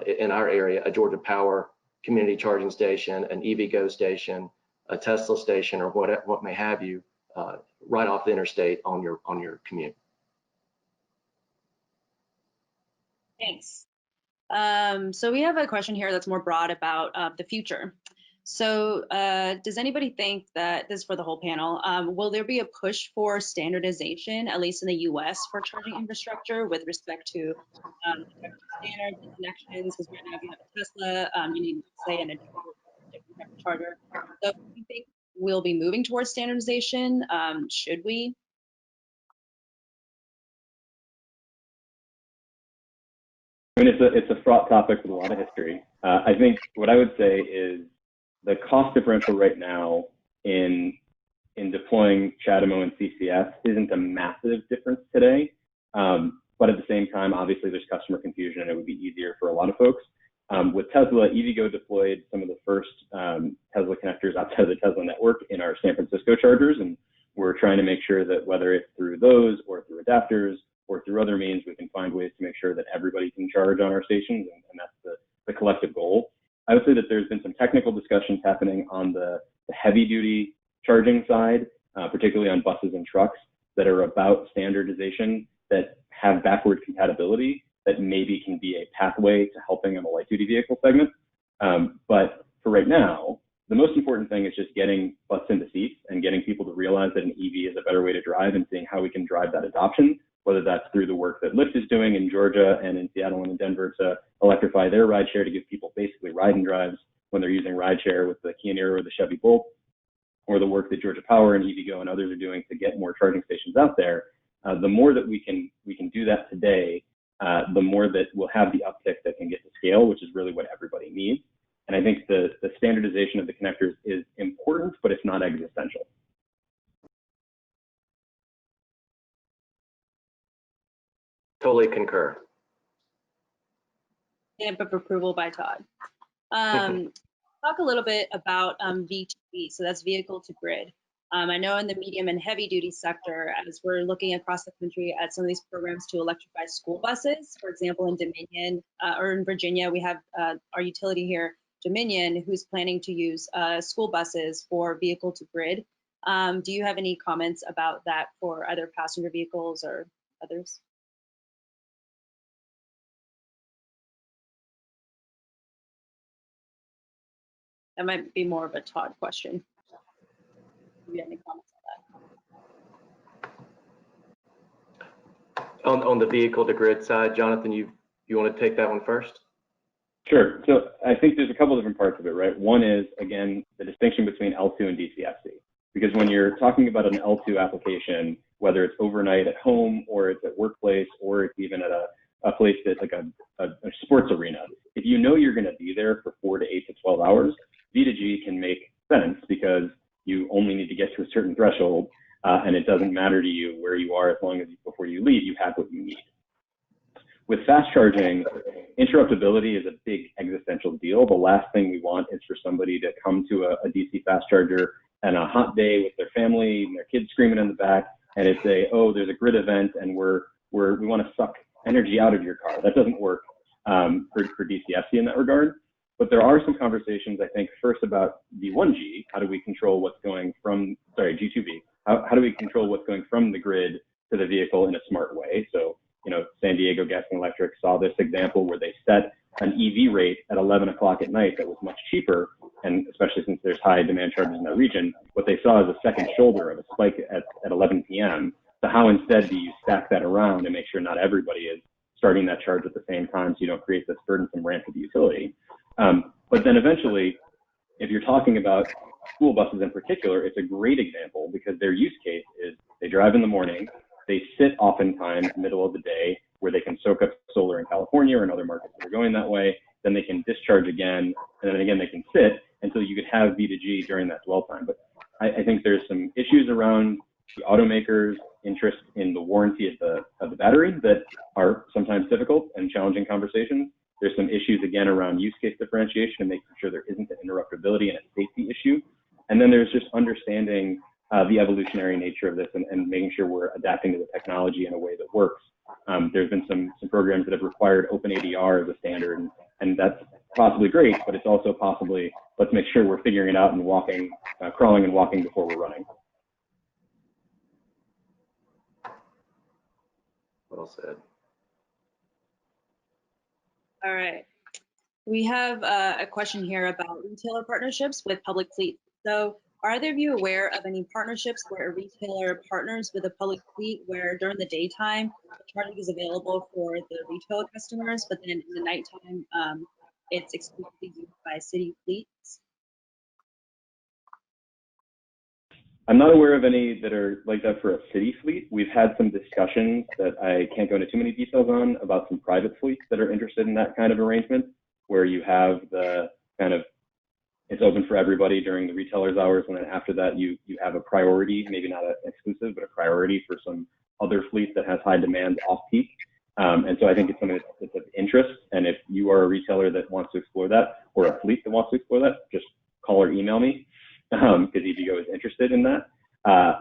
in our area a Georgia Power community charging station, an EVGo station, a Tesla station, or what may have you, right off the interstate on your commute. Thanks. So we have a question here that's more broad about the future. So does anybody think that, this is for the whole panel, will there be a push for standardization, at least in the US, for charging infrastructure with respect to standards and connections? Because right now, if you have a Tesla, you need, say, a different type of charger. So do you think we'll be moving towards standardization? Should we? I mean, it's a fraught topic with a lot of history. I think what I would say is the cost differential right now in deploying CHAdeMO and CCS isn't a massive difference today. But at the same time, obviously there's customer confusion and it would be easier for a lot of folks. With Tesla, EVGo deployed some of the first Tesla connectors outside of the Tesla network in our San Francisco chargers. And we're trying to make sure that whether it's through those or through adapters or through other means, we can find ways to make sure that everybody can charge on our stations. And that's the collective goal. I would say that there's been some technical discussions happening on the heavy duty charging side, particularly on buses and trucks, that are about standardization, that have backward compatibility, that maybe can be a pathway to helping on the light duty vehicle segment. But for right now, the most important thing is just getting butts into seats and getting people to realize that an EV is a better way to drive, and seeing how we can drive that adoption, whether that's through the work that Lyft is doing in Georgia and in Seattle and in Denver to electrify their rideshare to give people basically ride and drives when they're using rideshare with the Kia Niro or the Chevy Bolt, or the work that Georgia Power and EVGo and others are doing to get more charging stations out there. The more that we can do that today, the more that we'll have the uptick that can get to scale, which is really what everybody needs. And I think the standardization of the connectors is important, but it's not existential. Totally concur. Stamp of approval by Todd. Talk a little bit about V2G, so that's vehicle to grid. I know in the medium and heavy duty sector, as we're looking across the country at some of these programs to electrify school buses, for example, in Dominion or in Virginia, we have our utility here, Dominion, who's planning to use school buses for vehicle to grid. Do you have any comments about that for other passenger vehicles or others? That might be more of a Todd question. Do you have any comments on that? On the vehicle to grid side, Jonathan, you want to take that one first? Sure. So I think there's a couple different parts of it, right? One is, again, the distinction between L2 and DCFC. Because when you're talking about an L2 application, whether it's overnight at home or it's at workplace or it's even at a place that's like a sports arena, if you know you're going to be there for 4 to 8 to 12 hours, V2G can make sense because you only need to get to a certain threshold and it doesn't matter to you where you are as long as before you leave, you have what you need. With fast charging, interruptibility is a big existential deal. The last thing we want is for somebody to come to a DC fast charger on a hot day with their family and their kids screaming in the back, and it's oh, there's a grid event and we want to suck energy out of your car. That doesn't work for DCFC in that regard. But there are some conversations, I think, first about V1G. How do we control what's going from, G2V? How do we control what's going from the grid to the vehicle in a smart way? So, San Diego Gas and Electric saw this example where they set an EV rate at 11 o'clock at night that was much cheaper, and especially since there's high demand charges in that region, what they saw is a second shoulder of a spike at 11 p.m. So how instead do you stack that around and make sure not everybody is starting that charge at the same time so you don't create this burdensome ramp for the utility? But then eventually, if you're talking about school buses in particular, it's a great example because their use case is they drive in the morning, they sit oftentimes middle of the day where they can soak up solar in California or in other markets that are going that way, then they can discharge again, and then again they can sit until you could have V2G during that dwell time. But I think there's some issues around the automakers' interest in the warranty of the battery that are sometimes difficult and challenging conversations. There's some issues, again, around use case differentiation and making sure there isn't an interruptibility and a safety issue. And then there's just understanding the evolutionary nature of this and making sure we're adapting to the technology in a way that works. There's been some programs that have required OpenADR as a standard, and that's possibly great, but it's also possibly, let's make sure we're figuring it out and walking, crawling and walking before we're running. Well said. All right. We have a question here about retailer partnerships with public fleets. So are either of you aware of any partnerships where a retailer partners with a public fleet where during the daytime, charging is available for the retail customers, but then in the nighttime, it's exclusively used by city fleets? I'm not aware of any that are like that for a city fleet. We've had some discussions that I can't go into too many details on about some private fleets that are interested in that kind of arrangement, where you have the kind of, it's open for everybody during the retailer's hours, and then after that you have a priority, maybe not an exclusive, but a priority for some other fleet that has high demand off-peak. And so I think it's something that's of interest, and if you are a retailer that wants to explore that, or a fleet that wants to explore that, just call or email me, because EVGo is interested in that.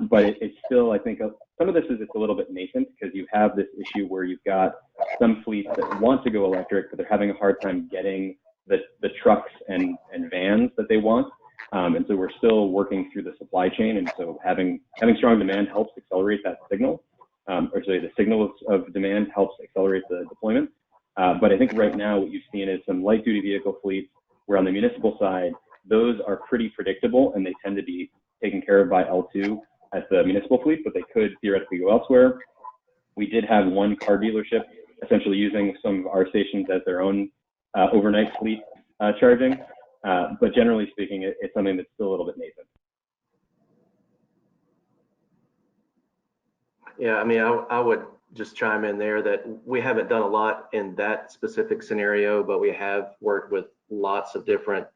But it's still, I think, some of this is it's a little bit nascent because you have this issue where you've got some fleets that want to go electric, but they're having a hard time getting the trucks and vans that they want. And so we're still working through the supply chain. And so having strong demand helps accelerate that signal, the signal of demand helps accelerate the deployment. But I think right now what you've seen is some light duty vehicle fleets where on the municipal side, those are pretty predictable and they tend to be taken care of by L2 at the municipal fleet, but they could theoretically go elsewhere. We did have one car dealership essentially using some of our stations as their own overnight fleet charging, but generally speaking, it's something that's still a little bit nascent. Yeah, I mean, I would just chime in there that we haven't done a lot in that specific scenario, but we have worked with lots of different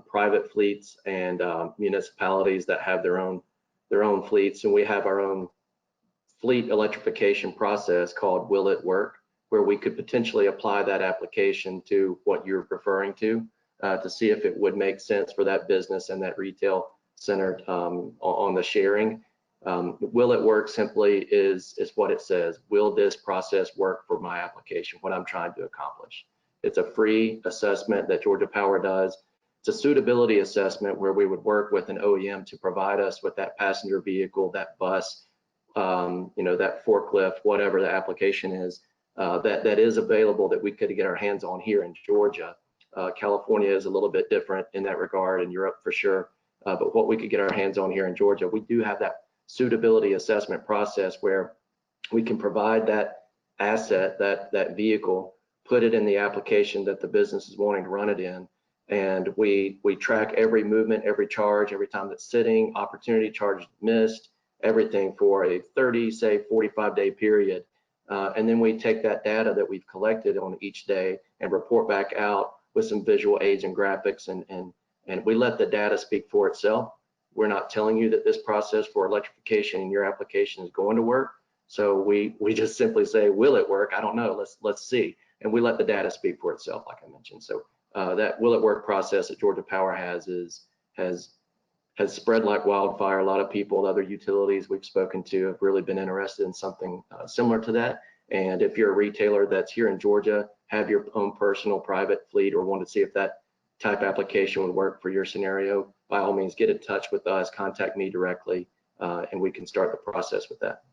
private fleets and municipalities that have their own fleets, and we have our own fleet electrification process called Will It Work, where we could potentially apply that application to what you're referring to see if it would make sense for that business and that retail center on the sharing. Will it work simply is what it says. Will this process work for my application, what I'm trying to accomplish? It's a free assessment that Georgia Power does. It's a suitability assessment where we would work with an OEM to provide us with that passenger vehicle, that bus, that forklift, whatever the application is, that is available that we could get our hands on here in Georgia. California is a little bit different in that regard, and Europe for sure. But what we could get our hands on here in Georgia, we do have that suitability assessment process where we can provide that asset, that vehicle, put it in the application that the business is wanting to run it in, and we track every movement, every charge, every time that's sitting, opportunity charge missed, everything for a 30, say 45-day period. And then we take that data that we've collected on each day and report back out with some visual aids and graphics, and we let the data speak for itself. We're not telling you that this process for electrification in your application is going to work. So we just simply say, will it work? I don't know, let's see. And we let the data speak for itself, like I mentioned. So that will it work process that Georgia Power has spread like wildfire. A lot of people, other utilities we've spoken to have really been interested in something similar to that. And if you're a retailer that's here in Georgia, have your own personal private fleet, or want to see if that type application would work for your scenario, by all means, get in touch with us, contact me directly, and we can start the process with that.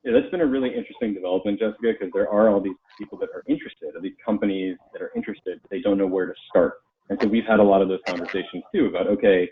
Yeah, that's been a really interesting development, Jessica, because there are all these people that are interested, or these companies that are interested, but they don't know where to start. And so we've had a lot of those conversations too about, okay,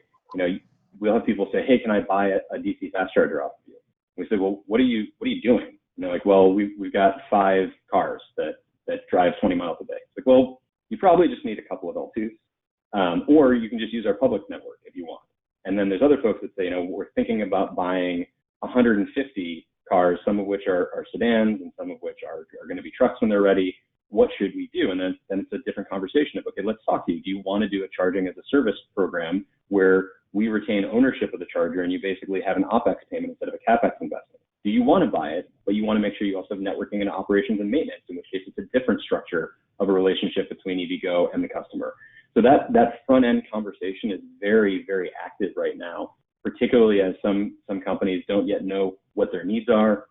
we'll have people say, hey, can I buy a DC fast charger off of you? And we say, well, what are you doing? Like, well, we've got 5 cars that drive 20 miles a day. It's like, well, you probably just need a couple of L2s, or you can just use our public network if you want. And then there's other folks that say, we're thinking about buying 150 cars, some of which are sedans and some of which are going to be trucks when they're ready. What should we do? And then it's a different conversation of, okay, let's talk to you. Do you want to do a charging as a service program where we retain ownership of the charger and you basically have an OPEX payment instead of a CAPEX investment? Do you want to buy it, but you want to make sure you also have networking and operations and maintenance, in which case it's a different structure of a relationship between EVGo and the customer. So that front end conversation is very, very active right now, particularly as some companies don't yet know what their needs are.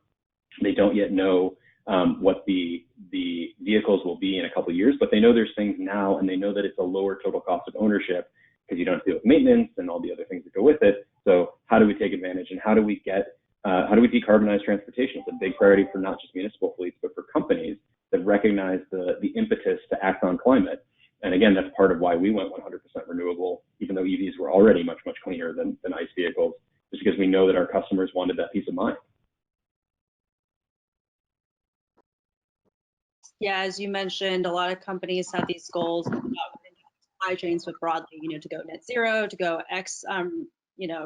They don't yet know what the vehicles will be in a couple of years, but they know there's things now, and they know that it's a lower total cost of ownership because you don't have to deal with maintenance and all the other things that go with it. So how do we take advantage, and how do we decarbonize transportation? It's a big priority for not just municipal fleets, but for companies that recognize the impetus to act on climate. And again, that's part of why we went 100% renewable, even though EVs were already much, much cleaner than ICE vehicles, just because we know that our customers wanted that peace of mind. Yeah, as you mentioned, a lot of companies have these goals about supply chains, but broadly, to go net zero, to go X,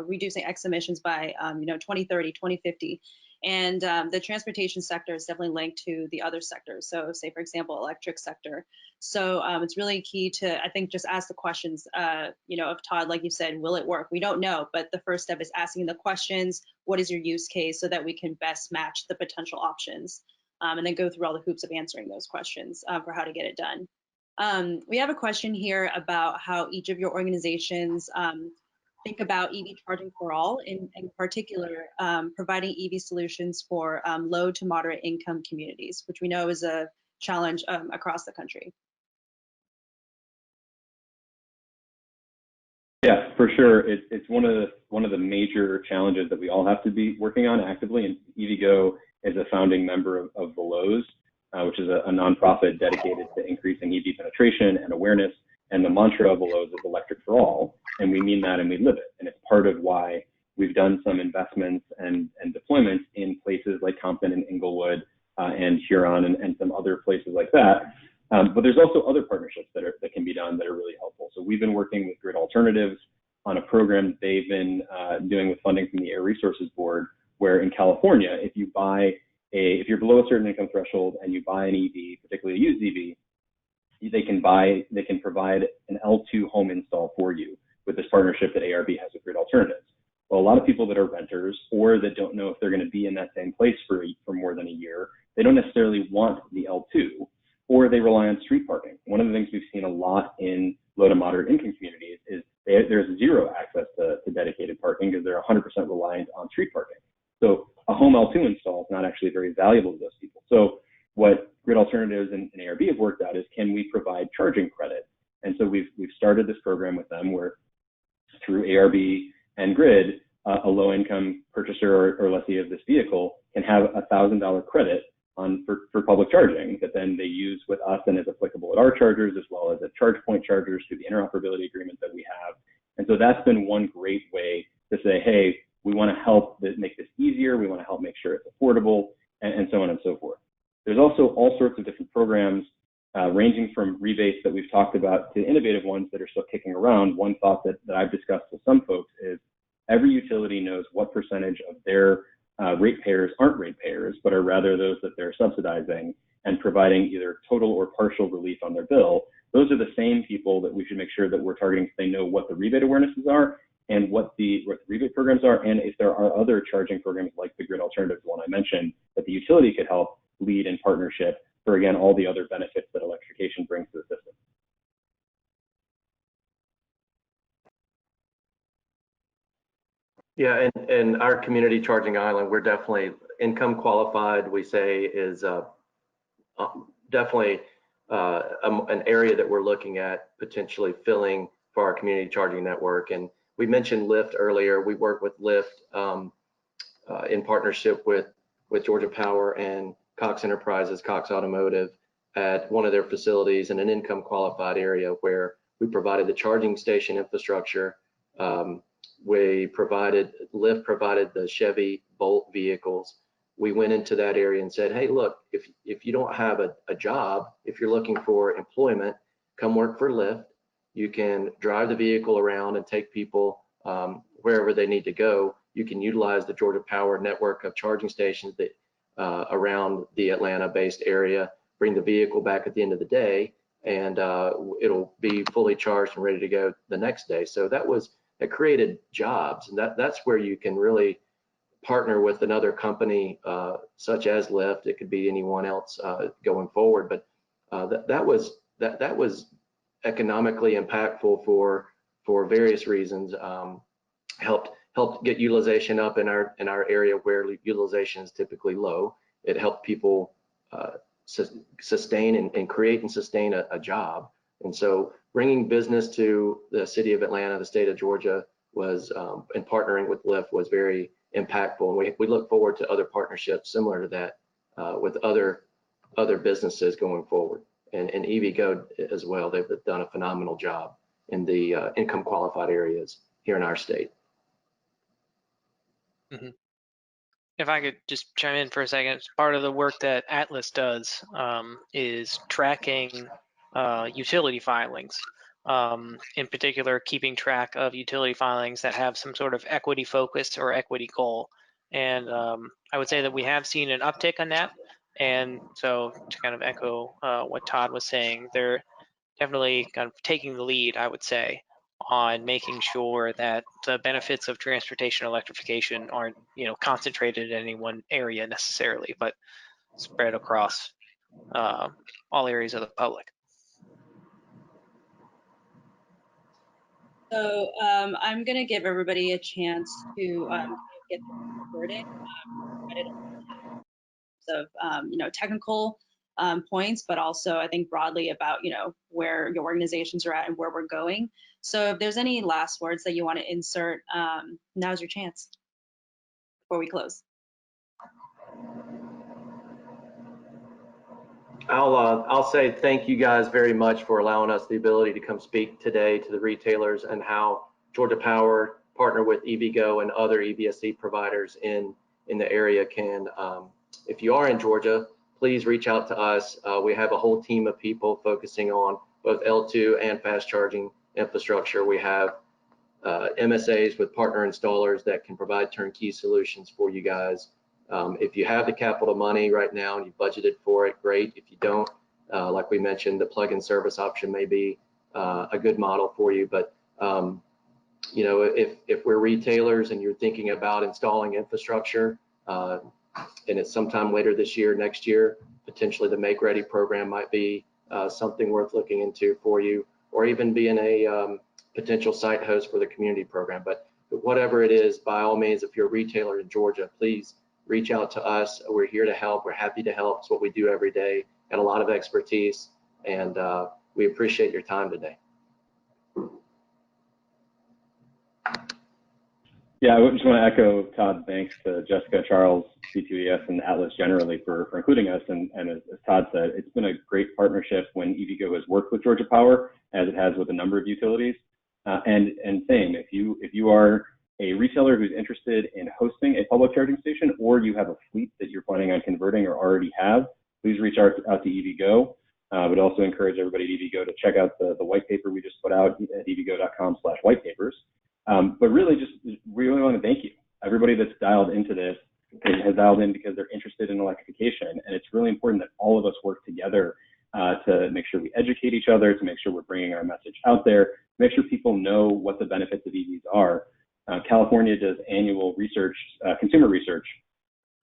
reducing X emissions by, 2030, 2050. And the transportation sector is definitely linked to the other sectors. So say, for example, electric sector. So it's really key to, I think, just ask the questions, of Todd, like you said, will it work? We don't know, but the first step is asking the questions. What is your use case, so that we can best match the potential options, and then go through all the hoops of answering those questions for how to get it done. We have a question here about how each of your organizations think about EV charging for all, in particular, providing EV solutions for low to moderate income communities, which we know is a challenge across the country. Yeah, for sure. It's one of the major challenges that we all have to be working on actively. And EVGo is a founding member of the LOWs, which is a nonprofit dedicated to increasing EV penetration and awareness. And the mantra of Allums is electric for all. And we mean that and we live it. And it's part of why we've done some investments and deployments in places like Compton and Inglewood and Huron and some other places like that. But there's also other partnerships that can be done that are really helpful. So we've been working with Grid Alternatives on a program they've been doing with funding from the Air Resources Board, where in California, if you're below a certain income threshold and you buy an EV, particularly a used EV, they can provide an L2 home install for you with this partnership that ARB has with Grid Alternatives. Well, a lot of people that are renters or that don't know if they're going to be in that same place for more than a year, they don't necessarily want the L2, or they rely on street parking. One of the things we've seen a lot in low to moderate income communities is there's zero access to dedicated parking because they're 100% reliant on street parking. So a home L2 install is not actually very valuable to those people. So what Grid Alternatives and ARB have worked out is, can we provide charging credit? And so we've started this program with them where through ARB and Grid, a low-income purchaser or lessee of this vehicle can have a $1,000 credit for public charging that then they use with us and is applicable at our chargers, as well as at charge point chargers through the interruptibility agreement that we have. And so that's been one great way to say, hey, we want to help make this easier. We want to help make sure it's affordable, and so on and so forth. There's also all sorts of different programs ranging from rebates that we've talked about to innovative ones that are still kicking around. One thought that I've discussed with some folks is every utility knows what percentage of their ratepayers aren't ratepayers, but are rather those that they're subsidizing and providing either total or partial relief on their bill. Those are the same people that we should make sure that we're targeting, so they know what the rebate awarenesses are and what the rebate programs are, and if there are other charging programs like the Grid Alternatives one I mentioned that the utility could help lead in partnership for, again, all the other benefits that electrification brings to the system. Yeah, and our community charging island, we're definitely income qualified, we say, is definitely an area that we're looking at potentially filling for our community charging network. And we mentioned Lyft earlier. We work with Lyft in partnership with Georgia Power and Cox Enterprises, Cox Automotive, at one of their facilities in an income qualified area where we provided the charging station infrastructure. Lyft provided the Chevy Bolt vehicles. We went into that area and said, hey, look, if you don't have a job, if you're looking for employment, come work for Lyft. You can drive the vehicle around and take people wherever they need to go. You can utilize the Georgia Power network of charging stations that around the Atlanta-based area, bring the vehicle back at the end of the day, and it'll be fully charged and ready to go the next day. So that created jobs, and that's where you can really partner with another company such as Lyft. It could be anyone else going forward, but that was economically impactful for various reasons. Helped get utilization up in our area where utilization is typically low. It helped people sustain and create and sustain a job. And so bringing business to the city of Atlanta, the state of Georgia, was and partnering with Lyft was very impactful. And we look forward to other partnerships similar to that with other businesses going forward. And EVGo as well. They've done a phenomenal job in the income qualified areas here in our state. Mm-hmm. If I could just chime in for a second, part of the work that Atlas does is tracking utility filings, in particular keeping track of utility filings that have some sort of equity focus or equity goal. And I would say that we have seen an uptick on that. And so to kind of echo what Todd was saying, they're definitely kind of taking the lead, I would say, on making sure that the benefits of transportation electrification aren't, concentrated in any one area necessarily, but spread across all areas of the public. So I'm going to give everybody a chance to get recorded. Of technical points, but also I think broadly about where your organizations are at and where we're going. So if there's any last words that you want to insert, now's your chance before we close. I'll say thank you guys very much for allowing us the ability to come speak today to the retailers and how Georgia Power partner with EVGo and other EVSE providers in the area can, if you are in Georgia, please reach out to us. We have a whole team of people focusing on both L2 and fast charging infrastructure. We have MSAs with partner installers that can provide turnkey solutions for you guys. If you have the capital money right now and you budgeted for it, great. If you don't, like we mentioned, the plug-in service option may be a good model for you. But you know, if we're retailers and you're thinking about installing infrastructure, and it's sometime later this year, next year, potentially the Make Ready program might be something worth looking into for you, or even being a potential site host for the community program. But whatever it is, by all means, if you're a retailer in Georgia, please reach out to us. We're here to help. We're happy to help. It's what we do every day, and a lot of expertise. And we appreciate your time today. Yeah, I just want to echo Todd's thanks to Jessica, Charles, C2ES, and Atlas generally for including us. And as Todd said, it's been a great partnership when EVGo has worked with Georgia Power, as it has with a number of utilities. And same, if you are a retailer who's interested in hosting a public charging station, or you have a fleet that you're planning on converting or already have, please reach out to EVGo. I would also encourage everybody at EVGo to check out the white paper we just put out at evgo.com/whitepapers. But really want to thank you. Everybody that's dialed into this has dialed in because they're interested in electrification. And it's really important that all of us work together to make sure we educate each other, to make sure we're bringing our message out there, to make sure people know what the benefits of EVs are. California does annual research, consumer research,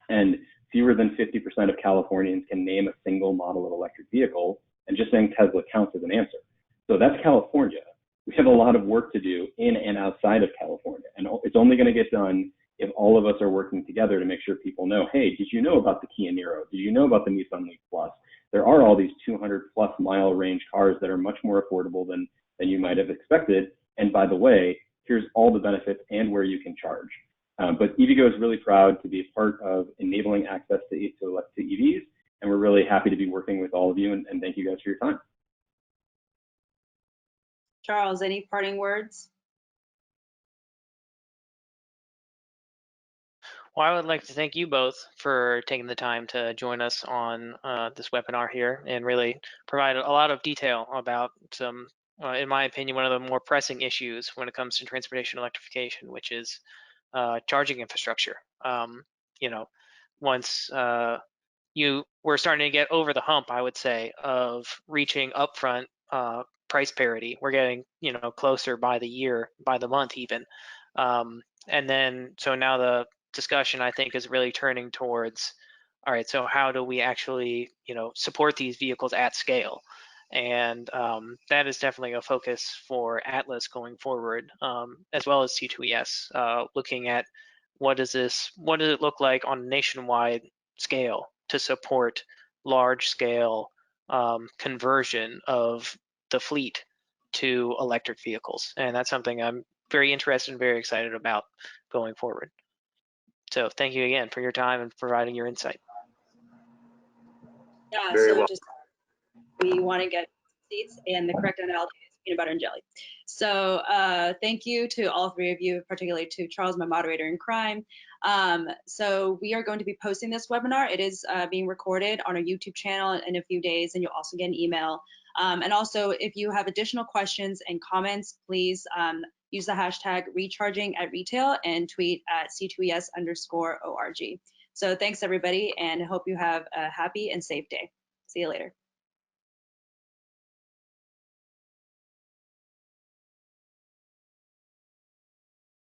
and fewer than 50% of Californians can name a single model of electric vehicle, and just saying Tesla counts as an answer. So that's California. We have a lot of work to do in and outside of California, and it's only going to get done if all of us are working together to make sure people know, hey, did you know about the Kia Niro? Did you know about the Nissan Leaf Plus? There are all these 200+ mile range cars that are much more affordable than you might have expected. And by the way, here's all the benefits and where you can charge. But EVGo is really proud to be a part of enabling access to EVs, and we're really happy to be working with all of you, and thank you guys for your time. Charles, any parting words? Well, I would like to thank you both for taking the time to join us on this webinar here and really provide a lot of detail about some, in my opinion, one of the more pressing issues when it comes to transportation electrification, which is charging infrastructure. You know, once we're starting to get over the hump, I would say, of reaching upfront price parity. We're getting, you know, closer by the year, by the month even. And then, so now the discussion, I think, is really turning towards, all right, so how do we actually, you know, support these vehicles at scale? And that is definitely a focus for Atlas going forward, as well as C2ES, looking at what does it look like on a nationwide scale to support large scale conversion of the fleet to electric vehicles. And that's something I'm very interested and very excited about going forward. So thank you again for your time and providing your insight. Yeah, Very so well. just we want to get seats, and the correct analogy is peanut butter and jelly. So thank you to all three of you, particularly to Charles, my moderator in crime. So we are going to be posting this webinar. It is being recorded on our YouTube channel in a few days, and you'll also get an email. And also, if you have additional questions and comments, please use the hashtag recharging@retail and tweet at C2ES_org. So thanks everybody, and hope you have a happy and safe day. See you later.